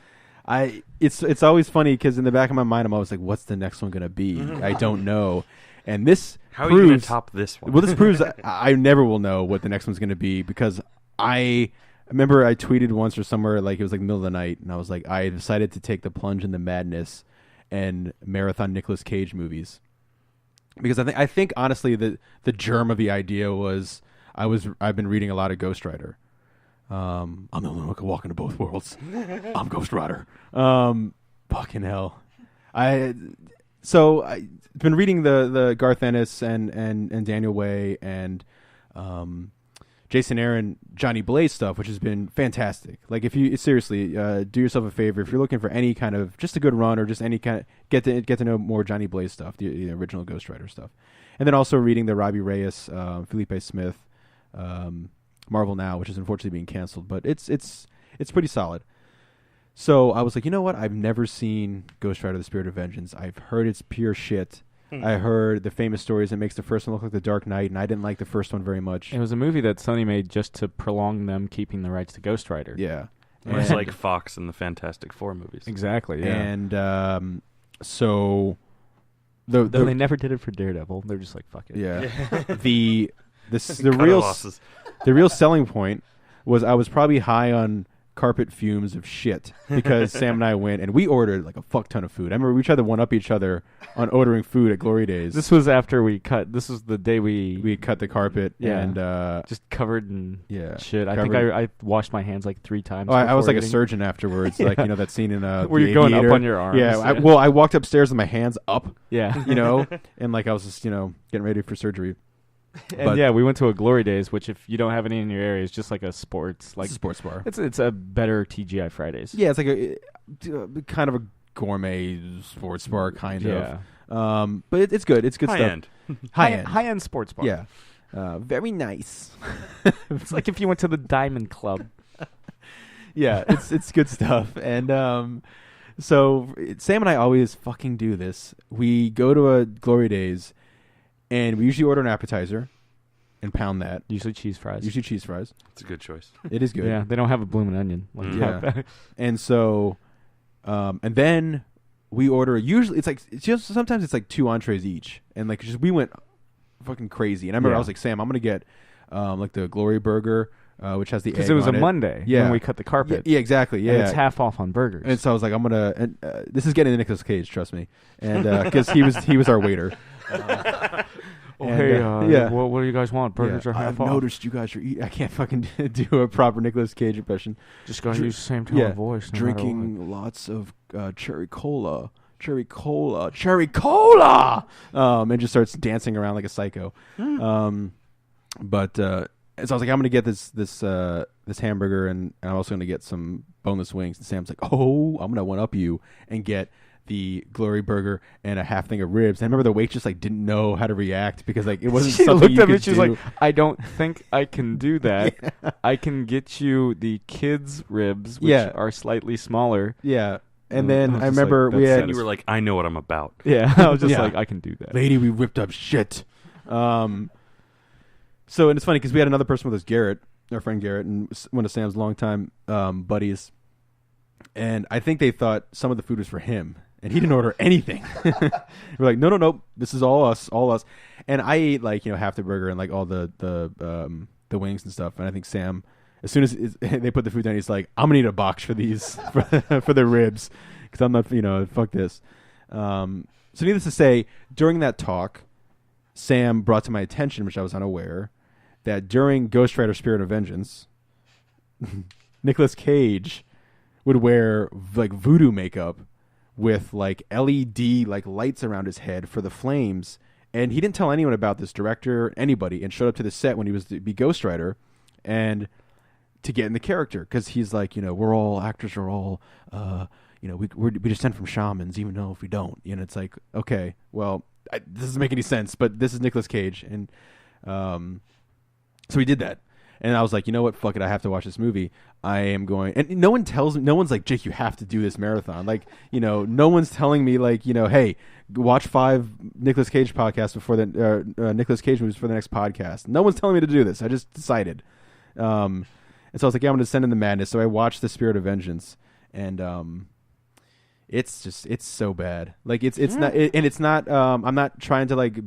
It's always funny because in the back of my mind I'm always like, what's the next one gonna be? I don't know. And this How proves, are you going to top this one? Well, this proves I never will know what the next one's gonna be because I remember I tweeted once or somewhere like it was like the middle of the night and I was like I decided to take the plunge into madness and marathon Nicolas Cage movies because I think honestly the germ of the idea was I've been reading a lot of Ghost Rider. I'm the only one who can walk into both worlds. I'm Ghost Rider. Fucking hell. I've been reading the Garth Ennis and Daniel Way and Jason Aaron, Johnny Blaze stuff, which has been fantastic. Like if you seriously do yourself a favor, if you're looking for any kind of just a good run or just any kind of get to know more Johnny Blaze stuff, the original Ghost Rider stuff, and then also reading the Robbie Reyes, Felipe Smith, Marvel Now, which is unfortunately being canceled, but it's pretty solid. So I was like, you know what? I've never seen Ghost Rider: The Spirit of Vengeance. I've heard it's pure shit. I heard the famous stories. It makes the first one look like The Dark Knight, and I didn't like the first one very much. It was a movie that Sony made just to prolong them keeping the rights to Ghost Rider. Yeah. It was like Fox and the Fantastic Four movies. Exactly, yeah. And so... Though they never did it for Daredevil. They're just like, fuck it. Yeah. the real selling point was I was probably high on carpet fumes of shit because Sam and I went and we ordered like a fuck ton of food. I remember we tried to one-up each other on ordering food at Glory Days. This was after this was the day we cut the carpet and just covered in shit. I think I washed my hands like 3 times. Oh, I was like eating. A surgeon afterwards, like that scene in where you're going up on your arms. Yeah, I walked upstairs with my hands up. Yeah, and like I was just getting ready for surgery. And we went to a Glory Days, which if you don't have any in your area, is just like a sports bar. It's a better TGI Fridays. Yeah, it's like a kind of a gourmet sports bar kind of. But it's good. It's good stuff. High end sports bar. Yeah, very nice. It's like if you went to the Diamond Club. Yeah, it's good stuff. And so Sam and I always fucking do this. We go to a Glory Days. And we usually order an appetizer and pound that. Usually cheese fries. It's a good choice. It is good. Yeah, they don't have a blooming onion. And so, and then we order, usually sometimes it's like 2 entrees each. And like we went fucking crazy. And I remember I was like, Sam, I'm going to get like the Glory Burger, which has the egg on it. Because it was a Monday when we cut the carpet. Yeah, exactly. Yeah. And it's half off on burgers. And so I was like, I'm going to, and this is getting to Nicolas Cage, trust me. And because he was our waiter. What do you guys want? Burgers are half off. I've noticed you guys are eating. I can't fucking do a proper Nicolas Cage impression. Just gotta use the same tone of voice. Drinking lots of cherry cola, and just starts dancing around like a psycho. But so I was like, I'm gonna get this hamburger, and I'm also gonna get some boneless wings. And Sam's like, oh, I'm gonna one up you and get the Glory Burger and a half thing of ribs. And I remember the waitress didn't know how to react because it wasn't she something looked at me. She was like, I don't think I can do that. Yeah. I can get you the kids' ribs, which are slightly smaller. Yeah. And then I remember you were like, I know what I'm about. Yeah. I was just like, I can do that. Lady, we whipped up shit. And it's funny because we had another person with us, Garrett, our friend Garrett, and one of Sam's longtime buddies. And I think they thought some of the food was for him. And he didn't order anything. We're like, no, this is all us. And I ate half the burger and like all the wings and stuff. And I think Sam, as soon as they put the food down, he's like, I'm gonna need a box for these for the ribs because I'm not fuck this. So needless to say, during that talk, Sam brought to my attention, which I was unaware, that during Ghost Rider: Spirit of Vengeance, Nicolas Cage would wear like voodoo makeup with like LED like lights around his head for the flames, and he didn't tell anyone about this, director, anybody, and showed up to the set when he was to be Ghost Rider and to get in the character because he's like, we're all actors, are all we descend from shamans, even though if we don't, and it's like, okay, well, this doesn't make any sense, but this is Nicolas Cage, and so we did that. And I was like, you know what? Fuck it. I have to watch this movie. I am going. And no one tells me. No one's like, Jake, you have to do this marathon. Like, no one's telling me like, hey, watch 5 Nicolas Cage podcasts before the Nicolas Cage movies for the next podcast. No one's telling me to do this. I just decided. And And so I was like, yeah, I'm going to descend in the madness. So I watched The Spirit of Vengeance, and it's so bad. Like it's not, and it's not. I'm not trying to like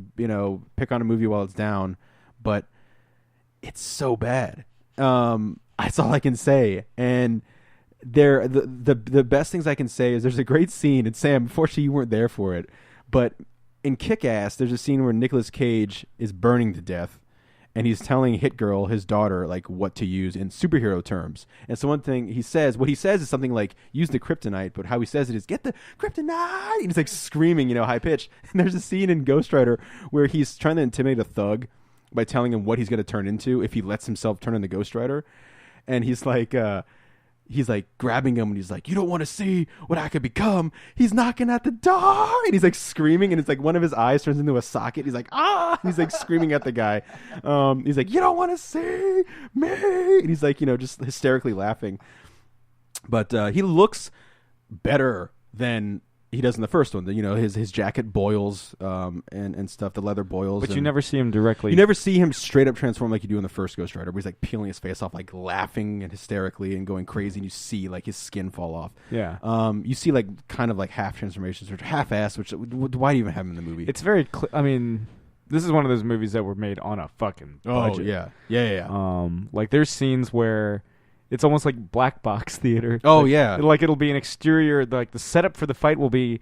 pick on a movie while it's down, but it's so bad. That's all I can say. And the best things I can say is there's a great scene. And Sam, unfortunately, you weren't there for it, but in Kick-Ass, there's a scene where Nicolas Cage is burning to death, and he's telling Hit Girl, his daughter, like what to use in superhero terms. And so one thing what he says is something like use the kryptonite, but how he says it is get the kryptonite. And he's like screaming, high pitched. And there's a scene in Ghost Rider where he's trying to intimidate a thug by telling him what he's going to turn into if he lets himself turn into Ghost Rider. And he's like grabbing him, and he's like, you don't want to see what I could become. He's knocking at the door, and he's like screaming, and it's like one of his eyes turns into a socket. He's like, ah, and he's like screaming at the guy. He's like, you don't want to see me, and he's like, just hysterically laughing. But he looks better than he does in the first one. His jacket boils and stuff, the leather boils. But you never see him directly. You never see him straight up transform like you do in the first Ghost Rider, where he's like peeling his face off, like laughing and hysterically and going crazy, and you see like his skin fall off. Yeah. You see like kind of like half transformations, which are half-assed, which why do you even have him in the movie? It's very I mean, this is one of those movies that were made on a fucking budget. Oh, yeah. Like there's scenes where it's almost like black box theater. Oh, like, yeah. Like it'll be an exterior, like the setup for the fight will be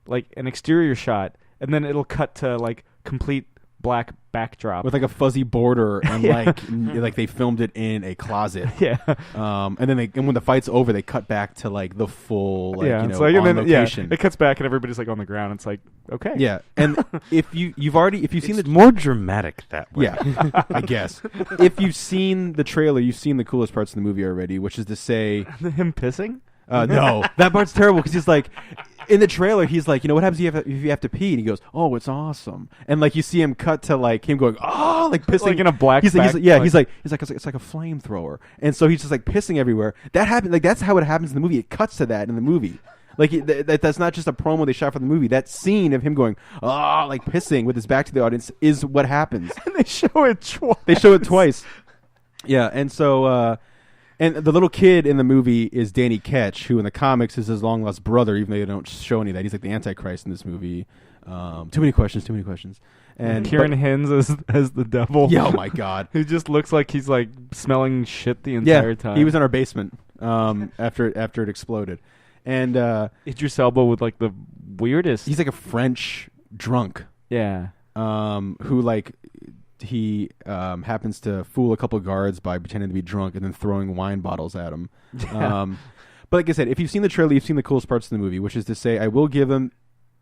like an exterior shot, and then it'll cut to like complete black backdrop with like a fuzzy border, and like they filmed it in a closet. Yeah. And then when the fight's over, they cut back to like the full it's like, on and then, location. Yeah, it cuts back and everybody's like on the ground. It's like, okay. Yeah. And if you've seen the more dramatic that way. Yeah, I guess. If you've seen the trailer, you've seen the coolest parts of the movie already, which is to say him pissing? No, that part's terrible because he's like, in the trailer, he's like, what happens if you have to pee? And he goes, oh, it's awesome. And like you see him cut to like him going, oh, like pissing, like in a black. He's like, it's like it's like a flamethrower, and so he's just like pissing everywhere. That happened, like that's how it happens in the movie. It cuts to that in the movie. Like that's not just a promo they shot for the movie. That scene of him going, oh, like pissing with his back to the audience is what happens. And they show it twice. Yeah, and so. And the little kid in the movie is Danny Ketch, who in the comics is his long-lost brother, even though they don't show any of that. He's like the Antichrist in this movie. Too many questions. And Kieran Hins as the devil. Yeah, oh my God. Who just looks like he's like smelling shit the entire time. He was in our basement after it exploded. And Idris Elba with like the weirdest. He's like a French drunk. Yeah. Who like... He happens to fool a couple of guards by pretending to be drunk and then throwing wine bottles at him. Yeah. But like I said, if you've seen the trailer, you've seen the coolest parts of the movie, which is to say, I will give him,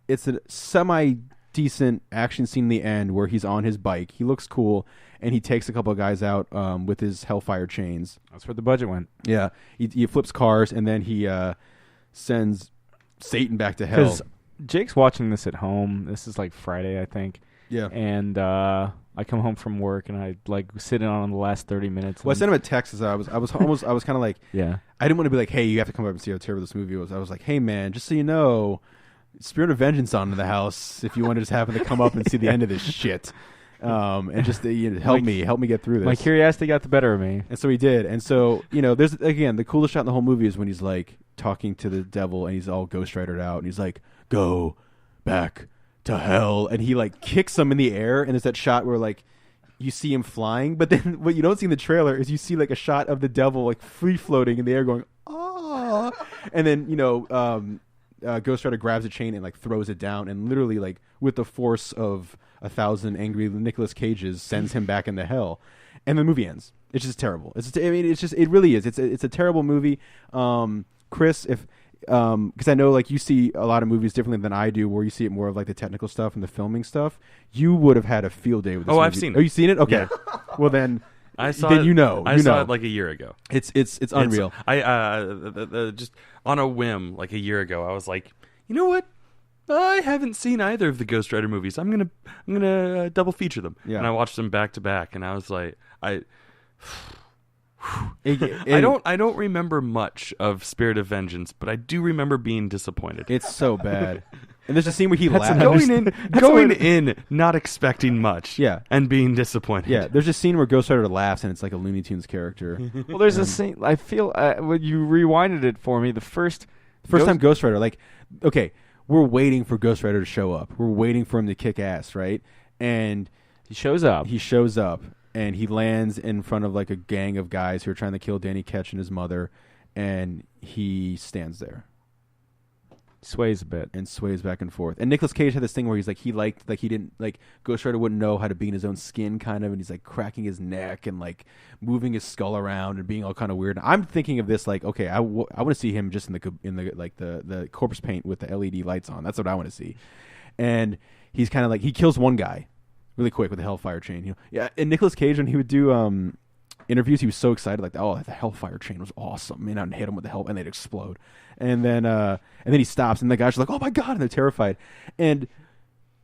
it's a semi-decent action scene in the end where he's on his bike. He looks cool, and he takes a couple of guys out with his Hellfire chains. That's where the budget went. Yeah. He flips cars, and then he sends Satan back to hell. Because Jake's watching this at home. This is like Friday, I think. Yeah. And I come home from work and I like sit in on the last 30 minutes. Well, I sent him a text as I was kind of like, yeah. I didn't want to be like, hey, you have to come up and see how terrible this movie was. I was like, hey man, just so you know, Spirit of Vengeance on in the house. If you want to just happen to come up and see the end of this shit, and just help me get through this. My curiosity got the better of me, and so he did. And so there's again the coolest shot in the whole movie is when he's like talking to the devil and he's all Ghost Ridered out and he's like, go back to hell, and he like kicks him in the air, and there's that shot where like you see him flying, but then what you don't see in the trailer is you see like a shot of the devil like free floating in the air going ah, and then Ghost Rider grabs a chain and like throws it down, and literally like with the force of 1,000 angry Nicolas Cages sends him back into hell, and the movie ends. It's just terrible. It really is. It's a terrible movie. Chris, if because I know like you see a lot of movies differently than I do, where you see it more of like the technical stuff and the filming stuff. You would have had a field day with this movie. I've seen it. Oh, you seen it? Okay. Yeah. Well then, I saw then it. I saw it like a year ago. It's unreal. Just on a whim, like a year ago, I was like, you know what? I haven't seen either of the Ghost Rider movies. I'm gonna double feature them. Yeah. And I watched them back to back, and I was like, I don't remember much of Spirit of Vengeance, but I do remember being disappointed. It's so bad. And there's a scene where he laughs. Going in, not expecting much. Yeah. And being disappointed. Yeah, there's a scene where Ghost Rider laughs, and it's like a Looney Tunes character. Well, there's a scene. I feel when you rewinded it for me, the first time Ghost Rider, like, okay, we're waiting for Ghost Rider to show up. We're waiting for him to kick ass, right? And he shows up. And he lands in front of like a gang of guys who are trying to kill Danny Ketch and his mother, and he stands there. Sways a bit. And sways back and forth. And Nicolas Cage had this thing where he's like, he didn't, like, Ghost Rider wouldn't know how to be in his own skin, kind of, and he's like cracking his neck and like moving his skull around and being all kind of weird. And I'm thinking of this like, okay, I want to see him just in the like the corpse paint with the LED lights on. That's what I want to see. And he's kind of like, he kills one guy really quick with the Hellfire chain. You know? Yeah, and Nicolas Cage, when he would do interviews, he was so excited, like, oh, the Hellfire chain was awesome, and I'd hit him with the hell, and they'd explode. And then he stops, and the guys are like, oh my god, and they're terrified. And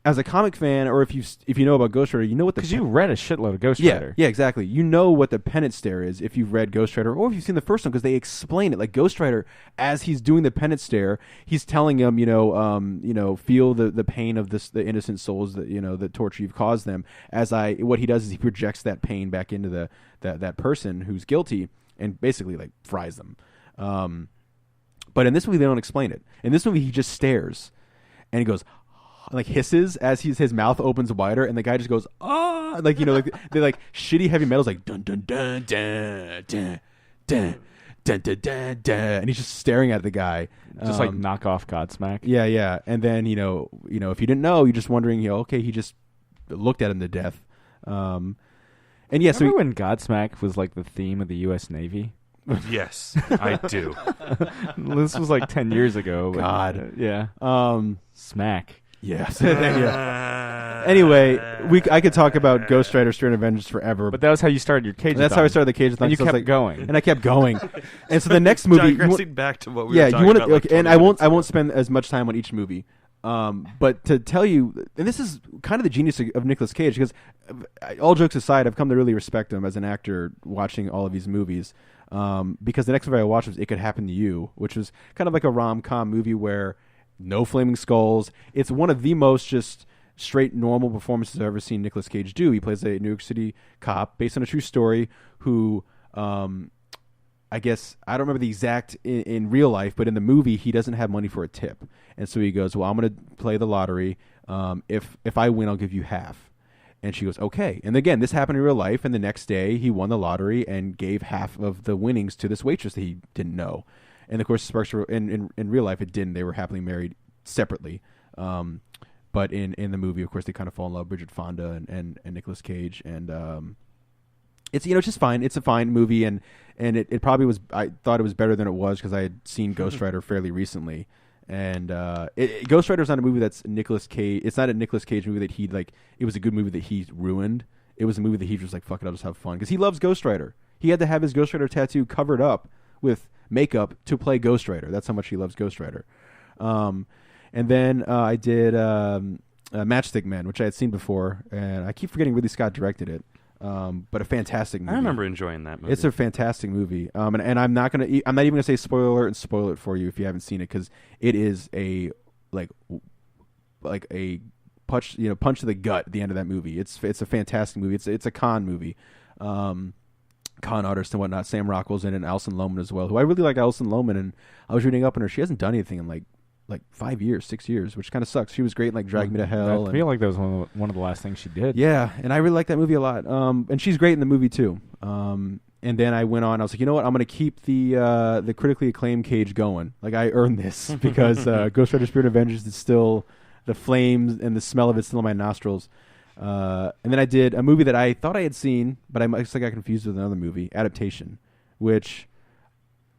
as a comic fan, or if you know about Ghost Rider, you know what the because you read a shitload of Ghost Rider. Yeah, exactly. You know what the penance stare is if you've read Ghost Rider, or if you've seen the first one, because they explain it. Like Ghost Rider, as he's doing the penance stare, he's telling him, feel the pain of the innocent souls that the torture you've caused them. What he does is he projects that pain back into that person who's guilty, and basically like fries them. But in this movie, they don't explain it. In this movie, he just stares, and he goes, like hisses as his mouth opens wider, and the guy just goes, ah, like like they like shitty heavy metal's like dun dun dun dun dun dun dun dun dun dun, and he's just staring at the guy, just like knockoff Godsmack. Yeah, and then if you didn't know, you're just wondering, okay, he just looked at him to death. And yeah, remember when Godsmack was like the theme of the U.S. Navy? Yes, I do. This was like 10 years ago. God, yeah. Smack. Yes. Yeah. Anyway, I could talk about Ghost Rider Stern Avengers forever. But that was how you started your Cage. That's how I started the Cage. And you kept going. And I kept going. And so the next movie, back to what we were talking about. Okay, and I won't spend as much time on each movie. But to tell you, and this is kind of the genius of Nicolas Cage, because all jokes aside, I've come to really respect him as an actor watching all of these movies. Because the next movie I watched was It Could Happen to You, which was kind of like a rom-com movie where no flaming skulls. It's one of the most just straight normal performances I've ever seen Nicolas Cage do. He plays a New York City cop based on a true story who, I guess, I don't remember the exact in real life, but in the movie, he doesn't have money for a tip. And so he goes, well, I'm going to play the lottery. If I win, I'll give you half. And she goes, okay. And again, this happened in real life. And the next day, he won the lottery and gave half of the winnings to this waitress that he didn't know. And of course, Sparks in real life, it didn't. They were happily married separately. But in the movie, of course, they kind of fall in love. Bridget Fonda and Nicolas Cage, and it's just fine. It's a fine movie, and it probably was. I thought it was better than it was because I had seen Ghost Rider fairly recently. And Ghost Rider is not a movie that's Nicolas Cage. It's not a Nicolas Cage movie that he like. It was a good movie that he ruined. It was a movie that he was like, fuck it, I'll just have fun because he loves Ghost Rider. He had to have his Ghost Rider tattoo covered up with makeup to play Ghost Rider. That's how much he loves Ghost Rider. And then I did Matchstick Men, which I had seen before, and I keep forgetting Ridley Scott directed it. But a fantastic movie. I remember enjoying that movie. It's a fantastic movie. And I'm not even gonna say spoiler alert and spoil it for you if you haven't seen it, because it is a like a punch to the gut at the end of that movie. It's a fantastic movie. It's a con movie. Con artist and whatnot. Sam Rockwell's in it, and Alison Lohman as well, who I really like. Alison Lohman, and I was reading up on her. She hasn't done anything in like 5 years, 6 years, which kind of sucks. She was great in like Drag Me to Hell. I feel like that was one of the last things she did. Yeah, and I really like that movie a lot. And she's great in the movie too. And then I went on. I was like, you know what? I'm going to keep the critically acclaimed Cage going. Like I earned this because Ghost Rider Spirit Avengers is still, the flames and the smell of it's still in my nostrils. And then I did a movie that I thought I had seen, but I got confused with another movie, Adaptation, which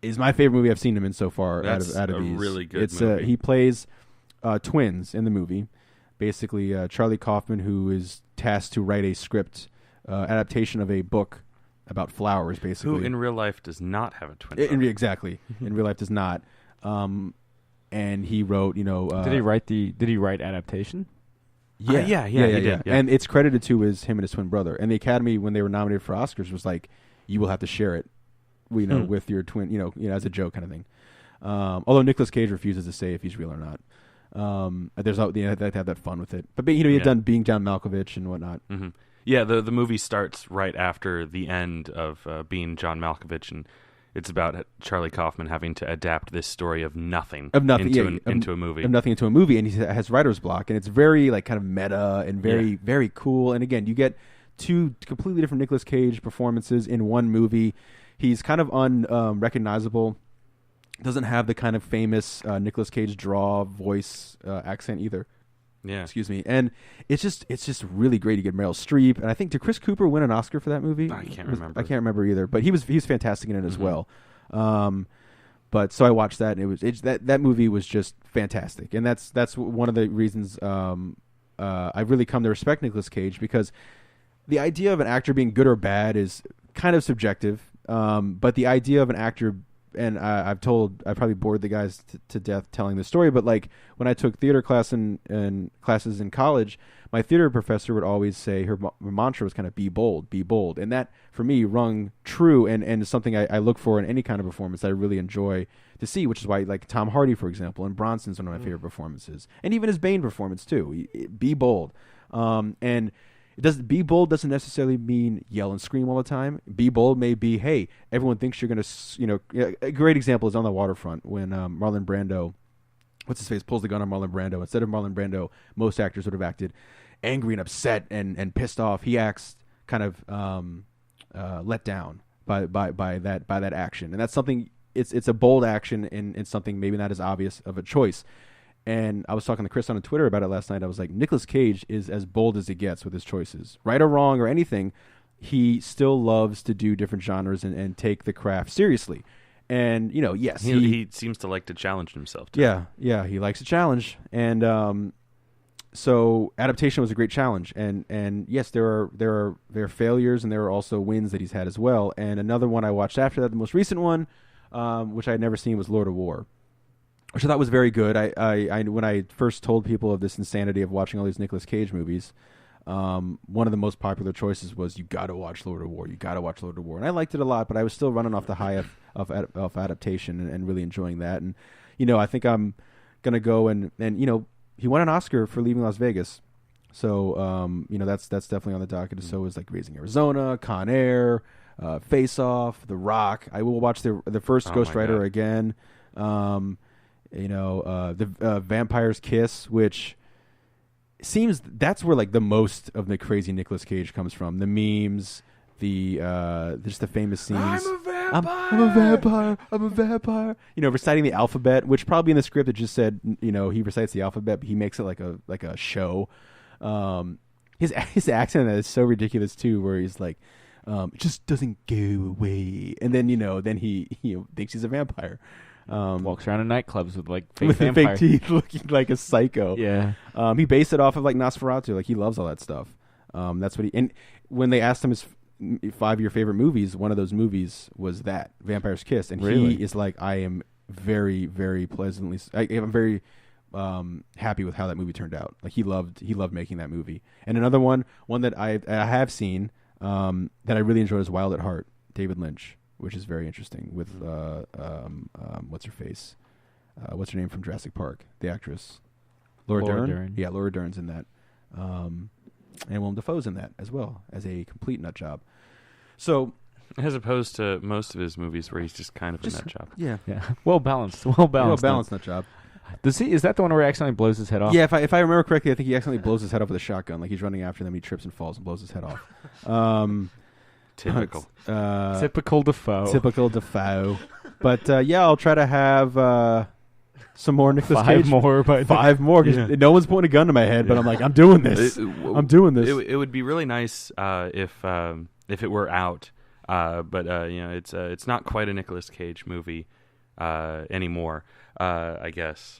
is my favorite movie I've seen him in so far. That's out of these. Really good movie. He plays twins in the movie. Basically, Charlie Kaufman, who is tasked to write a script adaptation of a book about flowers, basically. Who in real life does not have a twin. Exactly. In real life does not. And he wrote, Did he write Adaptation? Yeah, he did. Yeah. And it's credited to him and his twin brother. And the Academy, when they were nominated for Oscars, was like, you will have to share it, with your twin, as a joke kind of thing. Although Nicolas Cage refuses to say if he's real or not. There's they have that fun with it. But you've done being John Malkovich and whatnot. Mm-hmm. Yeah, the movie starts right after the end of being John Malkovich, and it's about Charlie Kaufman having to adapt this story of nothing into a movie. Of nothing into a movie, and he has writer's block, and it's very like kind of meta and very very cool. And again, you get two completely different Nicolas Cage performances in one movie. He's kind of unrecognizable. Doesn't have the kind of famous Nicolas Cage draw voice accent either. Yeah. Excuse me. And it's just really great. You get Meryl Streep, and I think did Chris Cooper win an Oscar for that movie? I can't remember. I can't remember either. But he's fantastic in it as well. But so I watched that, and that movie was just fantastic. And that's one of the reasons I've really come to respect Nicolas Cage, because the idea of an actor being good or bad is kind of subjective. But the idea of an actor, and I probably bored the guys to death telling this story, but like when I took theater class and classes in college, my theater professor would always say her mantra was kind of be bold, and that for me rung true and is something I look for in any kind of performance that I really enjoy to see, which is why like Tom Hardy, for example, and Bronson's one of my favorite performances, and even his Bane performance too. Be bold, and be bold doesn't necessarily mean yell and scream all the time. Be bold may be, hey, everyone thinks you're going to, a great example is On the Waterfront when Marlon Brando, what's his face, pulls the gun on Marlon Brando. Instead of Marlon Brando, most actors would have acted angry and upset and pissed off. He acts kind of let down by that action. And that's something, it's a bold action in something maybe not as obvious of a choice. And I was talking to Chris on Twitter about it last night. I was like, Nicolas Cage is as bold as it gets with his choices. Right or wrong or anything, he still loves to do different genres and take the craft seriously. And, yes. He seems to like to challenge himself, too. Yeah, he likes a challenge. And so adaptation was a great challenge. And yes, there are failures, and there are also wins that he's had as well. And another one I watched after that, the most recent one, which I had never seen, was Lord of War, which I thought was very good. I when I first told people of this insanity of watching all these Nicolas Cage movies, one of the most popular choices was, you got to watch Lord of War. You got to watch Lord of War. And I liked it a lot, but I was still running off the high of adaptation and really enjoying that. And, I think I'm going to go and he won an Oscar for Leaving Las Vegas. So, that's definitely on the docket. So is like Raising Arizona, Con Air, Face Off, The Rock. I will watch the first Ghost Rider again. The Vampire's Kiss, which seems that's where like the most of the crazy Nicolas Cage comes from. The memes, just the famous scenes. I'm a vampire. Reciting the alphabet, which probably in the script it just said, he recites the alphabet, but he makes it like a show. His accent is so ridiculous too, where he's like, it just doesn't go away, and then then he thinks he's a vampire. Walks around in nightclubs with like fake teeth, looking like a psycho. Yeah. He based it off of like Nosferatu. Like he loves all that stuff. That's what and when they asked him his 5 your favorite movies, one of those movies was that Vampire's Kiss, and really? He is like, I am very very pleasantly. I'm very happy with how that movie turned out. Like he loved making that movie. And another one that I have seen that I really enjoyed is Wild at Heart, David Lynch, which is very interesting with what's her face? What's her name from Jurassic Park? The actress. Laura Dern? Yeah, Laura Dern's in that. And Willem Dafoe's in that as well as a complete nut job. So, as opposed to most of his movies where he's just kind of a nut job. Yeah. Well balanced nut job. Is that the one where he accidentally blows his head off? Yeah, if I remember correctly, I think he accidentally blows his head off with a shotgun. Like he's running after them, he trips and falls and blows his head off. Typical. Typical Dafoe. But I'll try to have some more Nicolas Cage. 5 more. Because no one's pointing a gun to my head, but I'm like, I'm doing this. It would be really nice if it were out, but it's not quite a Nicolas Cage movie anymore. I guess.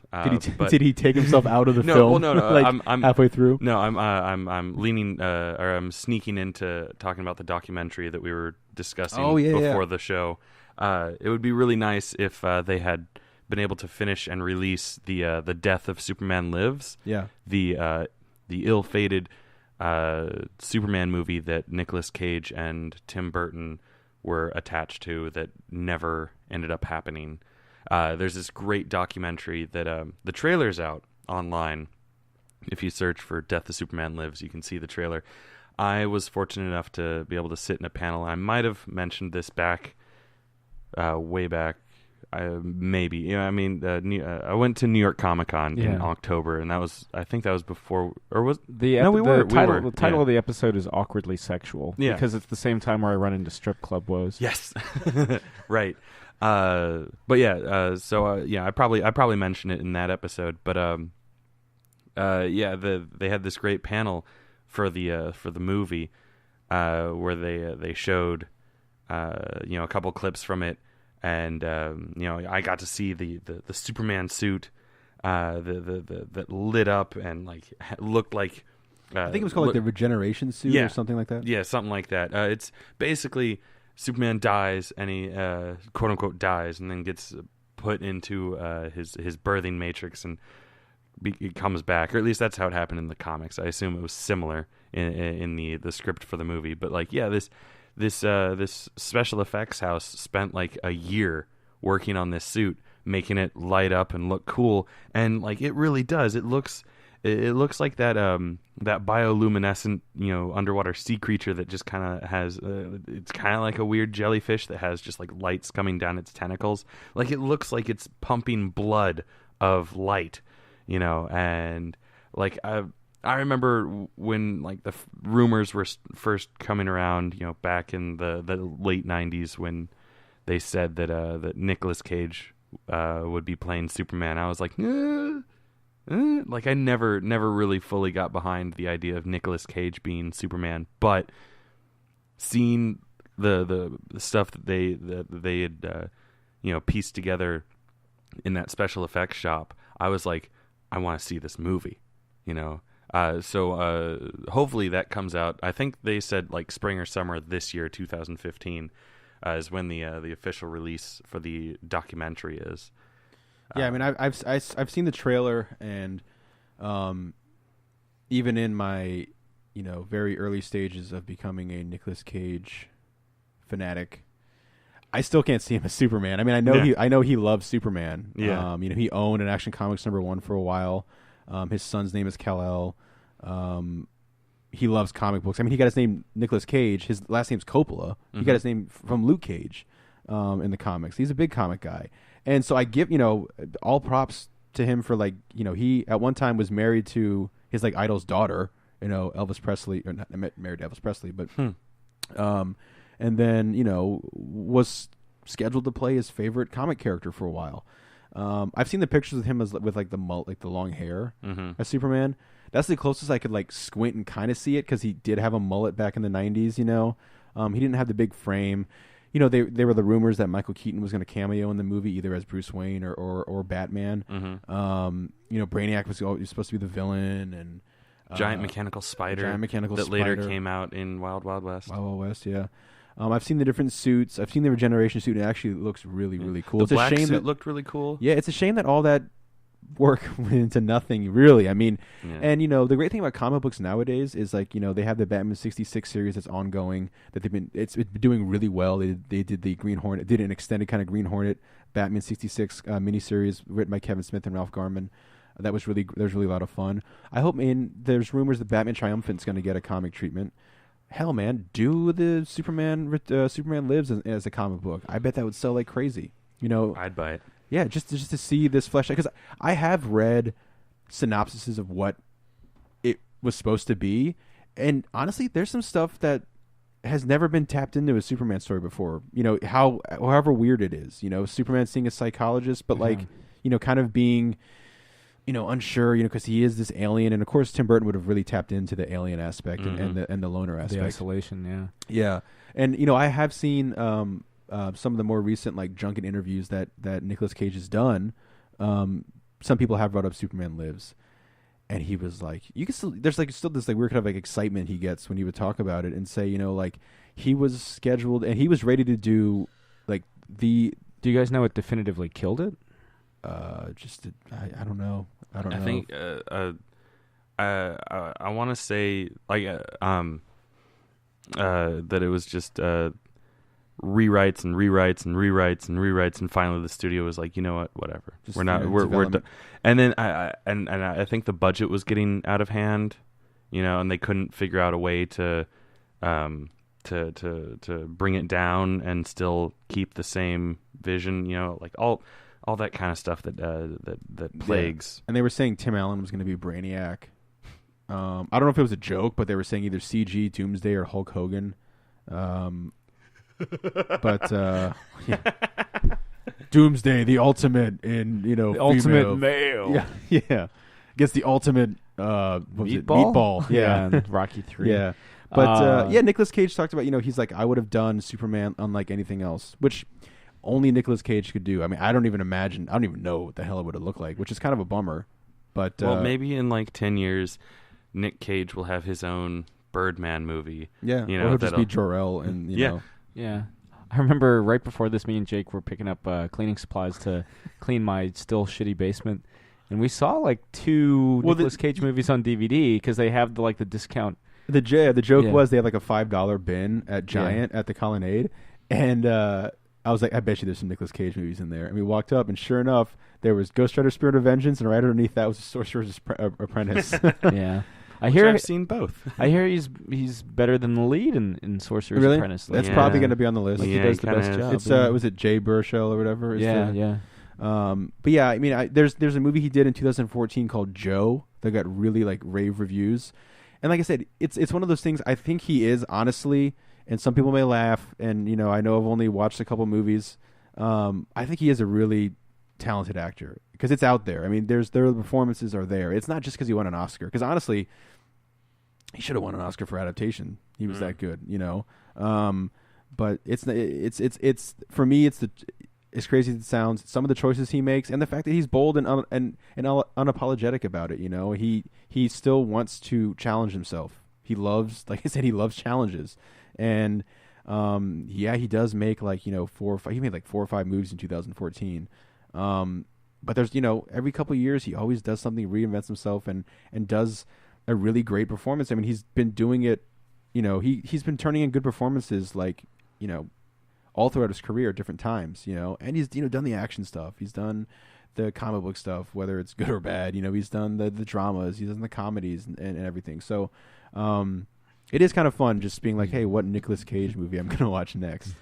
Did he take himself out of the film? Well, no. like I'm halfway through. No, I'm leaning or I'm sneaking into talking about the documentary that we were discussing before the show. It would be really nice if they had been able to finish and release the Death of Superman Lives. Yeah. The ill-fated Superman movie that Nicolas Cage and Tim Burton were attached to that never ended up happening. There's this great documentary that the trailer's out, online. If you search for Death of Superman Lives, you can see the trailer. I was fortunate enough to be able to sit in a panel. I might have mentioned this way back. Maybe. I went to New York Comic Con in October, and I think that was before, or was the title of the episode is Awkwardly Sexual, because it's the same time where I run into strip club woes. Yes, right. I probably mentioned it in that episode, but they had this great panel for the movie where they showed a couple clips from it. And I got to see the Superman suit that lit up and like looked like I think it was called like the regeneration suit or something like that. Yeah, something like that. It's basically Superman dies and he quote unquote dies and then gets put into his birthing matrix and he comes back, or at least that's how it happened in the comics. I assume it was similar in the script for the movie, but like this special effects house spent like a year working on this suit, making it light up and look cool, and like it really does. It looks like that bioluminescent underwater sea creature that just kind of has it's kind of like a weird jellyfish that has just like lights coming down its tentacles. Like it looks like it's pumping blood of light, and like I remember when like the rumors were first coming around, back in the late 90s when they said that Nicolas Cage would be playing Superman. I was like, like I never really fully got behind the idea of Nicolas Cage being Superman, but seeing the stuff that they had pieced together in that special effects shop, I was like, I want to see this movie, So hopefully that comes out. I think they said like spring or summer this year, 2015, is when the official release for the documentary is. Yeah, I mean, I've seen the trailer, and even in my very early stages of becoming a Nicolas Cage fanatic, I still can't see him as Superman. I mean, I know he loves Superman. Yeah. He owned an Action Comics #1 for a while. His son's name is Kal-El. He loves comic books. I mean, he got his name Nicolas Cage. His last name's Coppola. He got his name from Luke Cage in the comics. He's a big comic guy. And so I give, all props to him for like, he at one time was married to his like idol's daughter, Elvis Presley, or not married to Elvis Presley, but and then, was scheduled to play his favorite comic character for a while. I've seen the pictures of him with like the mullet, like the long hair as Superman. That's the closest I could like squint and kind of see it, because he did have a mullet back in the 90s. He didn't have the big frame. There were the rumors that Michael Keaton was going to cameo in the movie, either as Bruce Wayne or Batman. Brainiac was supposed to be the villain, and giant mechanical spider that later came out in Wild Wild West. Wild Wild West, yeah. I've seen the different suits. I've seen the regeneration suit. It actually looks really, really cool. The black suit looked really cool. Yeah, it's a shame that all that work went into nothing, really. I mean, and the great thing about comic books nowadays is like, they have the Batman 66 series that's ongoing, that it's been doing really well. They did the Green Hornet, did an extended kind of Green Hornet Batman 66 miniseries written by Kevin Smith and Ralph Garman. That was really a lot of fun. I hope, there's rumors that Batman Triumphant's going to get a comic treatment. Hell, man, do the Superman Lives as a comic book. I bet that would sell like crazy. I'd buy it. Yeah, just to see this fleshed out, because I have read synopsises of what it was supposed to be, and honestly, there's some stuff that has never been tapped into a Superman story before. However weird it is. Superman seeing a psychologist, but like, kind of being, unsure, because he is this alien, and of course Tim Burton would have really tapped into the alien aspect and the loner aspect, the isolation, yeah, and I have seen some of the more recent like junket interviews that Nicolas Cage has done. Some people have brought up Superman Lives, and he was like, you can still there's like still this like weird kind of like excitement he gets when he would talk about it and say, like he was scheduled and he was ready to do like the. Do you guys know what definitively killed it? I don't know. I think I want to say like that it was just rewrites and rewrites and rewrites and rewrites, and finally the studio was like, you know what, whatever. Just, We're not. you know, We're done. And then I think the budget was getting out of hand, you know, and they couldn't figure out a way to bring it down and still keep the same vision, you know, like all that kind of stuff that plagues. And they were saying Tim Allen was going to be Brainiac. I don't know if it was a joke, but they were saying either CG Doomsday or Hulk Hogan. But yeah. Doomsday, the ultimate in, you know, The female. ultimate male. Yeah. Gets the ultimate what was it? Meatball. Yeah, and Rocky 3. Yeah. But yeah, Nicolas Cage talked about, you know, he's like, I would have done Superman unlike anything else, which only Nicolas Cage could do. I mean, I don't even know what the hell it would have looked like, which is kind of a bummer. But well, maybe in like 10 years, Nick Cage will have his own Birdman movie. Yeah, you know, or he'll just be Jor-El, and you know. Yeah. I remember right before this, me and Jake were picking up cleaning supplies to clean my still shitty basement, and we saw like two Nicolas Cage movies on DVD because they have the discount. The joke was they had like a $5 bin at Giant at the Colonnade, and I was like, I bet you there's some Nicolas Cage movies in there. And we walked up, and sure enough, there was Ghost Rider: Spirit of Vengeance, and right underneath that was Sorcerer's Apprentice. Yeah. I've seen both. I hear he's better than the lead in Sorcerer's really? Apprentice. That's probably going to be on the list. Like he does the best job. It's was it Jay Baruchel or whatever? Yeah. But yeah, I mean, there's a movie he did in 2014 called Joe that got really like rave reviews, and like I said, it's one of those things. I think he is honestly, and some people may laugh, and you know, I know I've only watched a couple movies. I think he is a really talented actor because it's out there. I mean, the performances are there. It's not just because he won an Oscar. Because honestly, he should have won an Oscar for adaptation. He was that good, you know. But it's for me, it's as crazy as it sounds. Some of the choices he makes, and the fact that he's bold and unapologetic about it. You know, he still wants to challenge himself. He loves, like I said, he loves challenges, and he does make like, you know, 4 or 5. He made like 4 or 5 movies in 2014. But there's, you know, every couple of years he always does something, reinvents himself, and does a really great performance. I mean, he's been doing it, you know, he's been turning in good performances, like, you know, all throughout his career at different times, you know, and he's, you know, done the action stuff. He's done the comic book stuff, whether it's good or bad, you know, he's done the dramas, he's done the comedies and everything. So, it is kind of fun just being like, hey, what Nicolas Cage movie I'm going to watch next?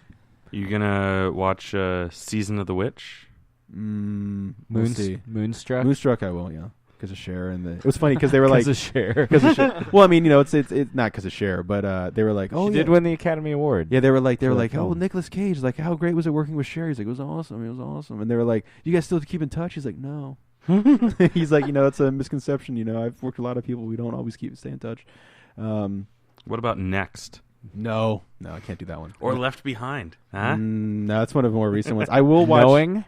You going to watch Season of the Witch? We'll see. Moonstruck I will, yeah. Because of Cher, and it was funny because they were like, because of Cher. Well, I mean, you know, it's not because of Cher, but they were like, oh, she did win the Academy Award. Yeah, they were like, oh, Nicolas Cage, like, how great was it working with Cher? He's like, it was awesome. And they were like, you guys still keep in touch? He's like, no. He's like, you know, it's a misconception. You know, I've worked with a lot of people. We don't always stay in touch. What about Next? No, I can't do that one. Or Left Behind? Huh? No, that's one of the more recent ones. I will watch Knowing.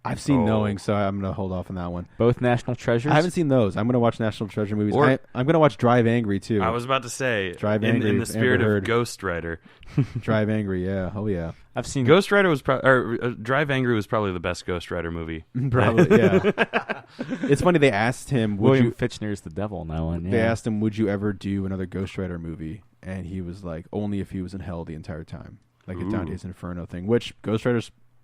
I've seen Knowing, so I'm going to hold off on that one. Both National Treasures? I haven't seen those. I'm going to watch National Treasure movies. I'm going to watch Drive Angry, too. I was about to say, Drive Angry, in the spirit of Ghost Rider. Drive Angry, yeah. Oh, yeah. I've seen Ghost Rider was Drive Angry was probably the best Ghost Rider movie. Probably, yeah. It's funny, they asked him, William Fichtner's the devil in that one. Yeah. They asked him, would you ever do another Ghost Rider movie? And he was like, only if he was in hell the entire time. Like a Dante's Inferno thing, which Ghost Rider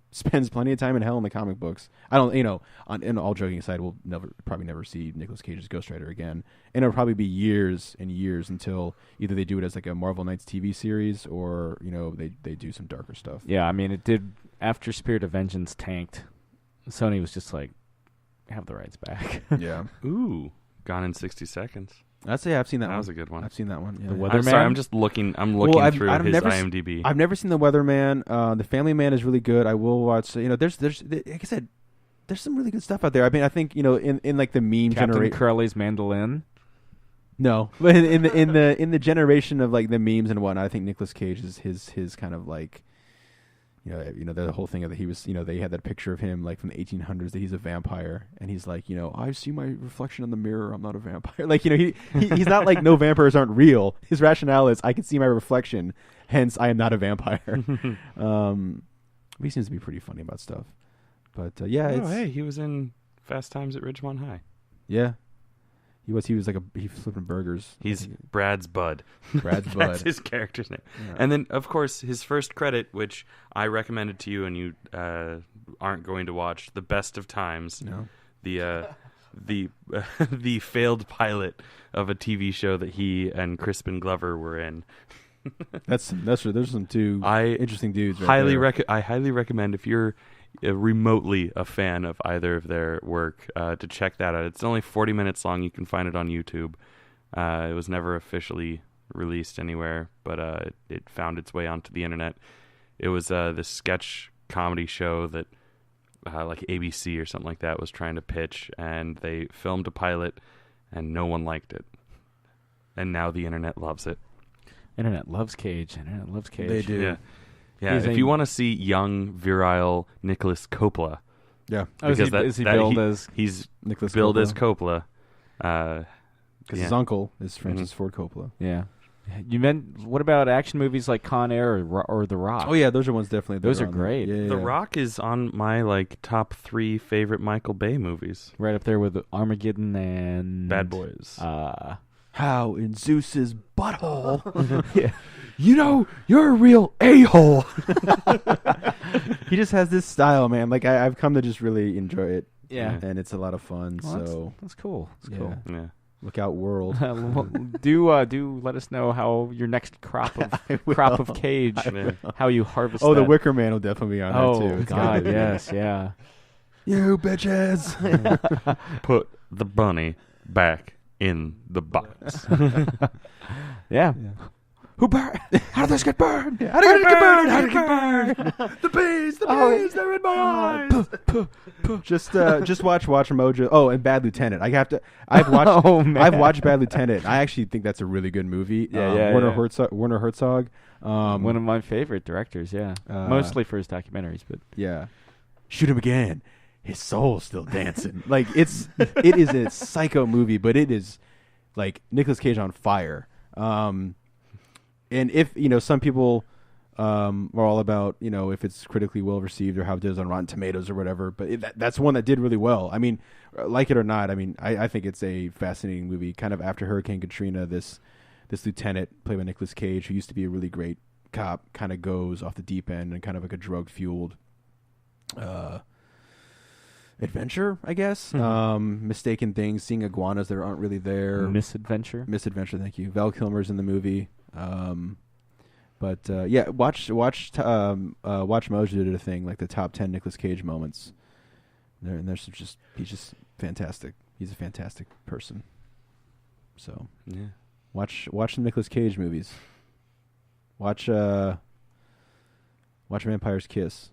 spends plenty of time in hell in the comic books. I don't, you know, and all joking aside, we'll probably never see Nicolas Cage's Ghost Rider again. And it'll probably be years and years until either they do it as like a Marvel Knights TV series or, you know, they do some darker stuff. Yeah, I mean, it did, after Spirit of Vengeance tanked, Sony was just like, have the rights back. Yeah. Ooh, Gone in 60 Seconds. I'd say I've seen that one. That was a good one. I've seen that one. Yeah. The Weatherman? I'm sorry, I'm just looking. I'm looking through his IMDb. I've never seen The Weatherman. The Family Man is really good. I will watch. You know, there's like I said, there's some really good stuff out there. I mean, I think, you know, in like the meme Captain generation. Curly's Mandolin. No, but in the generation of like the memes and whatnot, I think Nicolas Cage is his kind of like. You know, the whole thing of that he was, you know, they had that picture of him like from the 1800s that he's a vampire, and he's like, you know, I see my reflection in the mirror. I'm not a vampire. Like, you know, he's not like no vampires aren't real. His rationale is I can see my reflection, hence I am not a vampire. He seems to be pretty funny about stuff. But yeah, hey, he was in Fast Times at Ridgemont High. Yeah, He was like he was flipping burgers. He's Brad's bud. Brad's bud. That's his character's name. Yeah. And then, of course, his first credit, which I recommended to you and you aren't going to watch, The Best of Times. No. The the failed pilot of a TV show that he and Crispin Glover were in. There's some two interesting dudes. Right I highly recommend if you're remotely a fan of either of their work to check that out. It's only 40 minutes long. You can find it on YouTube. It was never officially released anywhere, but it found its way onto the internet. It was this sketch comedy show that like ABC or something like that was trying to pitch, and they filmed a pilot, and no one liked it. And now the internet loves it. Internet loves Cage. Internet loves Cage. They do. Yeah. If you want to see young, virile Nicholas Coppola. Yeah. Oh, is he billed as... He's Nicholas billed Coppola. as Coppola. Because his uncle is Francis Ford Coppola. Yeah. You meant, what about action movies like Con Air or The Rock? Oh, yeah, those are ones definitely. Those are great. Yeah, The Rock is on my top 3 favorite Michael Bay movies. Right up there with Armageddon and... Bad Boys. How in Zeus's butthole. Yeah. You know, you're a real a-hole. He just has this style, man. Like I've come to just really enjoy it. Yeah. And it's a lot of fun. Well, so that's cool. That's yeah. cool. Yeah. Look out, world. Do let us know how your next crop of Cage, how you harvest. Oh, that. the Wicker Man will definitely be on there too. Oh It's gotta God, be. yes, yeah. You bitches. Put the bunny back in the box. Yeah. Who burned? How did this get burned? How did it get burned? How did it get burned? The bees, they're in my eyes. Just watch Mojo. Oh, and Bad Lieutenant. I've watched. Oh, man. I've watched Bad Lieutenant. I actually think that's a really good movie. Werner Herzog. One of my favorite directors. Yeah, mostly for his documentaries, but yeah. Shoot him again. His soul's still dancing. Like it is a psycho movie, but it is like Nicolas Cage on fire. And if some people are all about if it's critically well received or how it does on Rotten Tomatoes or whatever, but that's one that did really well. I mean, like it or not, I mean, I think it's a fascinating movie. Kind of after Hurricane Katrina, this lieutenant played by Nicolas Cage, who used to be a really great cop, kind of goes off the deep end and kind of like a drug fueled adventure, I guess. Mistaken things, seeing iguanas that aren't really there. Misadventure. Thank you. Val Kilmer's in the movie. But yeah, watch Mojo did a thing like the top 10 Nicolas Cage moments. There's he's just fantastic. He's a fantastic person. So yeah, watch some Nicolas Cage movies. Watch Vampire's Kiss.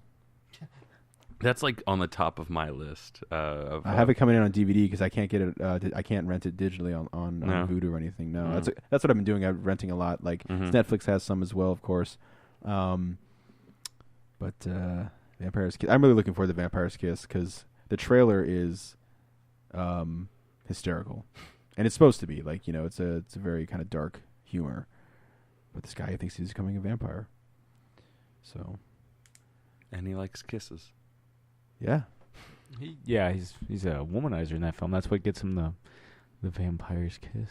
that's on the top of my list. I have it coming in on DVD because I can't get it. I can't rent it digitally on Vudu or anything. No, that's what I've been doing. I'm renting a lot. Netflix has some as well, of course. But Vampire's Kiss. I'm really looking forward to Vampire's Kiss because the trailer is hysterical, and it's supposed to be it's a very kind of dark humor. But this guy thinks he's becoming a vampire. So, and he likes kisses. Yeah. He's a womanizer in that film. That's what gets him the vampire's kiss.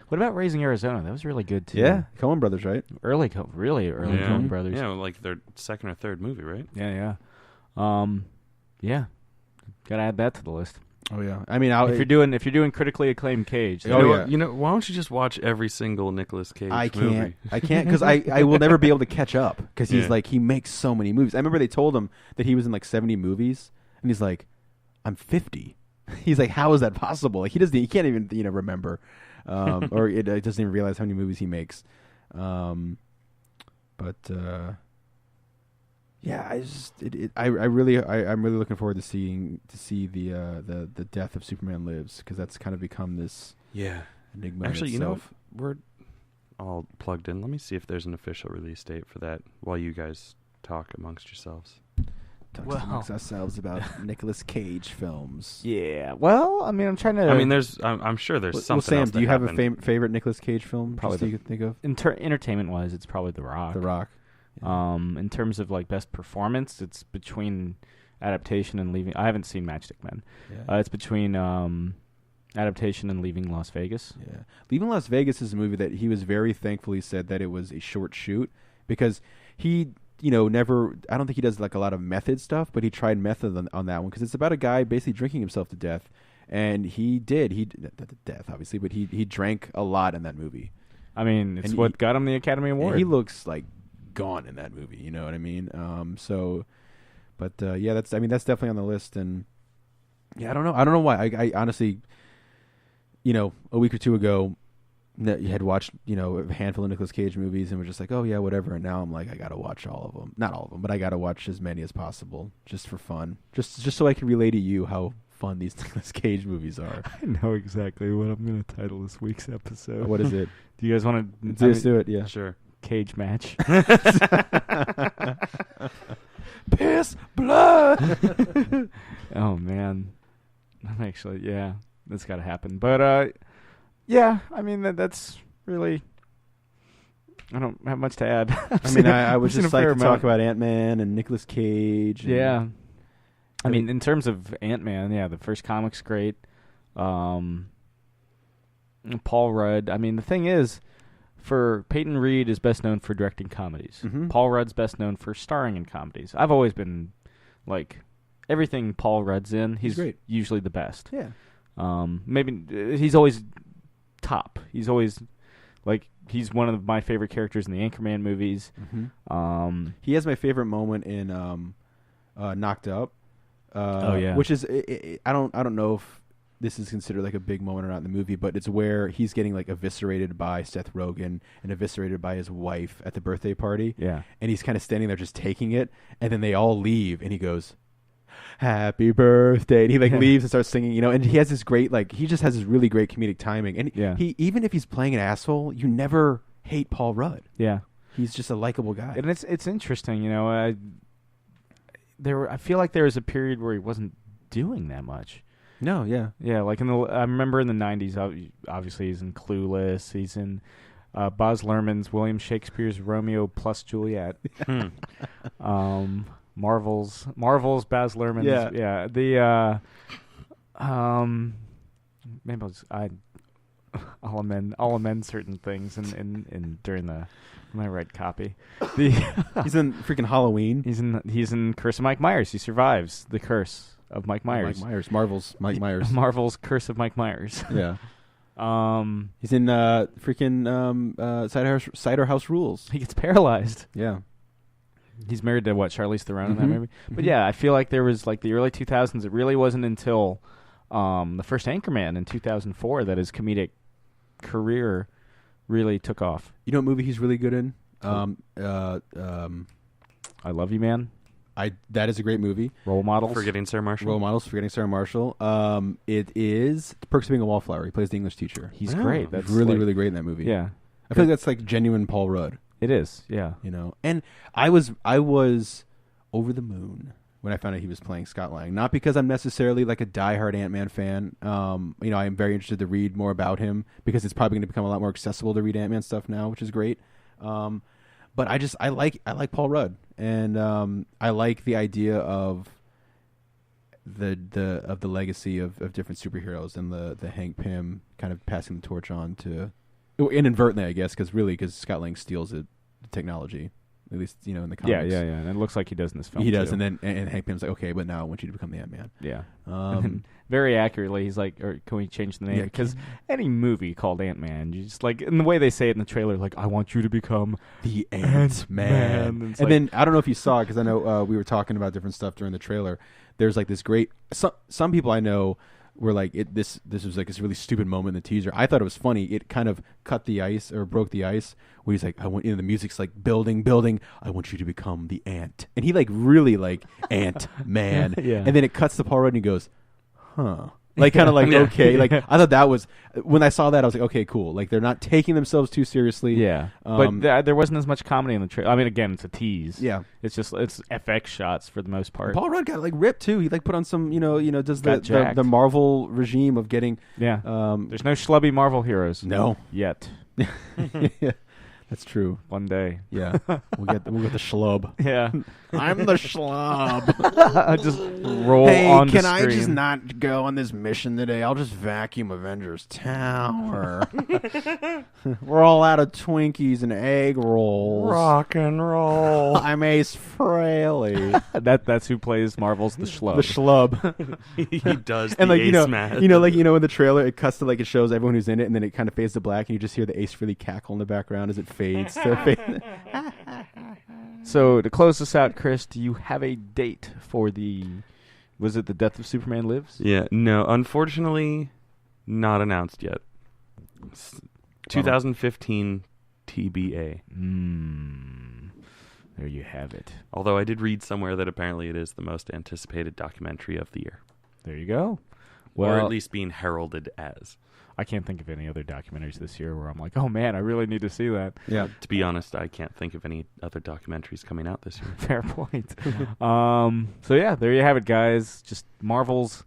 What about Raising Arizona? That was really good too. Yeah, Coen Brothers, right? Really early Coen Brothers. Yeah, like their second or third movie, right? Yeah. Yeah. Gotta add that to the list. Oh yeah. I mean, if you're doing critically acclaimed Cage, why don't you just watch every single Nicolas Cage movie? I can't because I will never be able to catch up because he's he makes so many movies. I remember they told him that he was in 70 movies, and he's like, I'm 50. He's like, how is that possible? He can't even remember, or it doesn't even realize how many movies he makes. I'm really looking forward to see the death of Superman Lives because that's kind of become this enigma. Actually, in if we're all plugged in, let me see if there's an official release date for that while you guys talk amongst yourselves. Talk amongst ourselves about Nicolas Cage films. Yeah. Well, I mean, I'm trying to. I mean, I'm sure there's something. Sam, else do you have a favorite Nicolas Cage film? Probably you could think of. Entertainment-wise, it's probably The Rock. The Rock. Yeah. In terms of best performance, it's between adaptation and leaving. I haven't seen Matchstick Men. Yeah. It's between adaptation and Leaving Las Vegas. Yeah. Leaving Las Vegas is a movie that he was very thankfully said that it was a short shoot because he, never, I don't think he does like a lot of method stuff, but he tried method on that one because it's about a guy basically drinking himself to death. And he not to death, obviously, but he drank a lot in that movie. I mean, it's what got him the Academy Award. He looks like gone in that movie, you know what I mean? Yeah, that's definitely on the list. And yeah, I don't know why. I honestly, a week or two ago, you had watched, a handful of Nicolas Cage movies and was just like, oh yeah, whatever. And now I'm like, I gotta watch all of them. Not all of them, but I gotta watch as many as possible, just for fun, just so I can relay to you how fun these Nicolas Cage movies are. I know exactly what I'm gonna title this week's episode. What is it? Do you guys want to? Let's do it. Yeah, Sure. Cage match. Piss, blood. Oh man, I'm actually, yeah, that's got to happen. But yeah, I mean that's really. I don't have much to add. I would just like to talk about Ant-Man and Nicolas Cage. Yeah, I mean, in terms of Ant-Man, yeah, the first comic's great. Paul Rudd. I mean, the thing is, Peyton Reed is best known for directing comedies. Mm-hmm. Paul Rudd's best known for starring in comedies. I've always been like everything Paul Rudd's in. He's great. Usually the best. Yeah. Maybe he's always top. He's always like he's one of my favorite characters in the Anchorman movies. Mm-hmm. He has my favorite moment in Knocked Up. Oh yeah. Which is I don't know if this is considered like a big moment or not in the movie, but it's where he's getting like eviscerated by Seth Rogen and eviscerated by his wife at the birthday party. Yeah. And he's kind of standing there just taking it, and then they all leave, and he goes, "Happy birthday!" And he leaves and starts singing, and he has this great he just has this really great comedic timing. And he even if he's playing an asshole, you never hate Paul Rudd. Yeah. He's just a likable guy. And it's interesting, I feel like there was a period where he wasn't doing that much. No, yeah. Yeah, like I remember in the 90s, obviously he's in Clueless, he's in Baz Luhrmann's William Shakespeare's Romeo plus Juliet. Marvel's Baz Luhrmann's. Yeah. Maybe I'll amend certain things in during my right copy. He's in freaking Halloween. He's in Curse of Mike Myers. He survives the curse of Mike Myers. Marvel's Mike Myers. Marvel's Curse of Mike Myers. Yeah. He's in freaking Cider House Rules. He gets paralyzed. Yeah. He's married to Charlize Theron in that movie. But yeah, I feel like there was the early 2000s. It really wasn't until the first Anchorman in 2004 that his comedic career really took off. You know what movie he's really good in? I Love You, Man. That is a great movie. Role Models. Forgetting Sarah Marshall. Role Models, Forgetting Sarah Marshall. It is Perks of Being a Wallflower. He plays the English teacher. He's great. That's really, really great in that movie. Yeah. I feel like that's like genuine Paul Rudd. It is, yeah. And I was over the moon when I found out he was playing Scott Lang. Not because I'm necessarily like a diehard Ant-Man fan. I am very interested to read more about him because it's probably going to become a lot more accessible to read Ant-Man stuff now, which is great. But I like Paul Rudd, and I like the idea of the legacy of different superheroes and the Hank Pym kind of passing the torch on to inadvertently, I guess, because Scott Lang steals the technology, at least in the comics. Yeah. And it looks like he does in this film. He does, too. and then Hank Pym's like, okay, but now I want you to become the Ant-Man. Yeah. Very accurately, he's like, or can we change the name? Yeah, because any movie called Ant-Man, you just in the way they say it in the trailer, like, I want you to become the Ant-Man. And then, I don't know if you saw it, because I know we were talking about different stuff during the trailer. There's like this great, some people I know were like, this was like this really stupid moment in the teaser. I thought it was funny. It kind of cut the ice, or broke the ice, where he's like, I want, the music's like building, I want you to become the ant. And he really Ant-Man. Yeah. And then it cuts to Paul Rudd and he goes, huh. Okay. I thought that was, when I saw that, I was like, okay, cool. Like, they're not taking themselves too seriously. Yeah. But there wasn't as much comedy in the trailer. I mean, again, it's a tease. Yeah. It's FX shots for the most part. Paul Rudd got ripped too. He put on some, does Got the Marvel regime of getting. Yeah. There's no schlubby Marvel heroes. No. Yet. Yeah. That's true. one day. Yeah, we'll get the schlub. Yeah. I'm the schlub. Just roll Hey, on can the I screen. just not go on this mission today? I'll just vacuum Avengers Tower. We're all out of Twinkies and egg rolls. Rock and roll. I'm Ace Frehley. That's who plays Marvel's the Schlub. The schlub. He does And the like ace math. in the trailer, it cuts to like it shows everyone who's in it, and then it kind of fades to black, and you just hear the Ace Frehley cackle in the background as it fades to fade. So to close this out, Chris, do you have a date for was it the Death of Superman Lives? Yeah, no, unfortunately, not announced yet. 2015 TBA. There you have it. Although I did read somewhere that apparently it is the most anticipated documentary of the year. There you go. Or Well, at least being heralded as. I can't think of any other documentaries this year where I'm like, oh man, I really need to see that. Yeah. To be honest, I can't think of any other documentaries coming out this year. Fair point. So yeah, there you have it, guys. Just Marvel's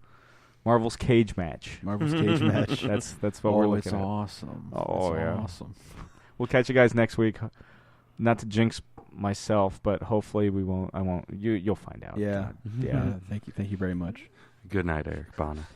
cage match. Marvel's cage match. That's what we're looking it's at. awesome. Oh, it's yeah. awesome. We'll catch you guys next week. Not to jinx myself, but hopefully we won't. I won't. You'll find out. Yeah. Yeah. Thank you very much. Good night, Eric Bana.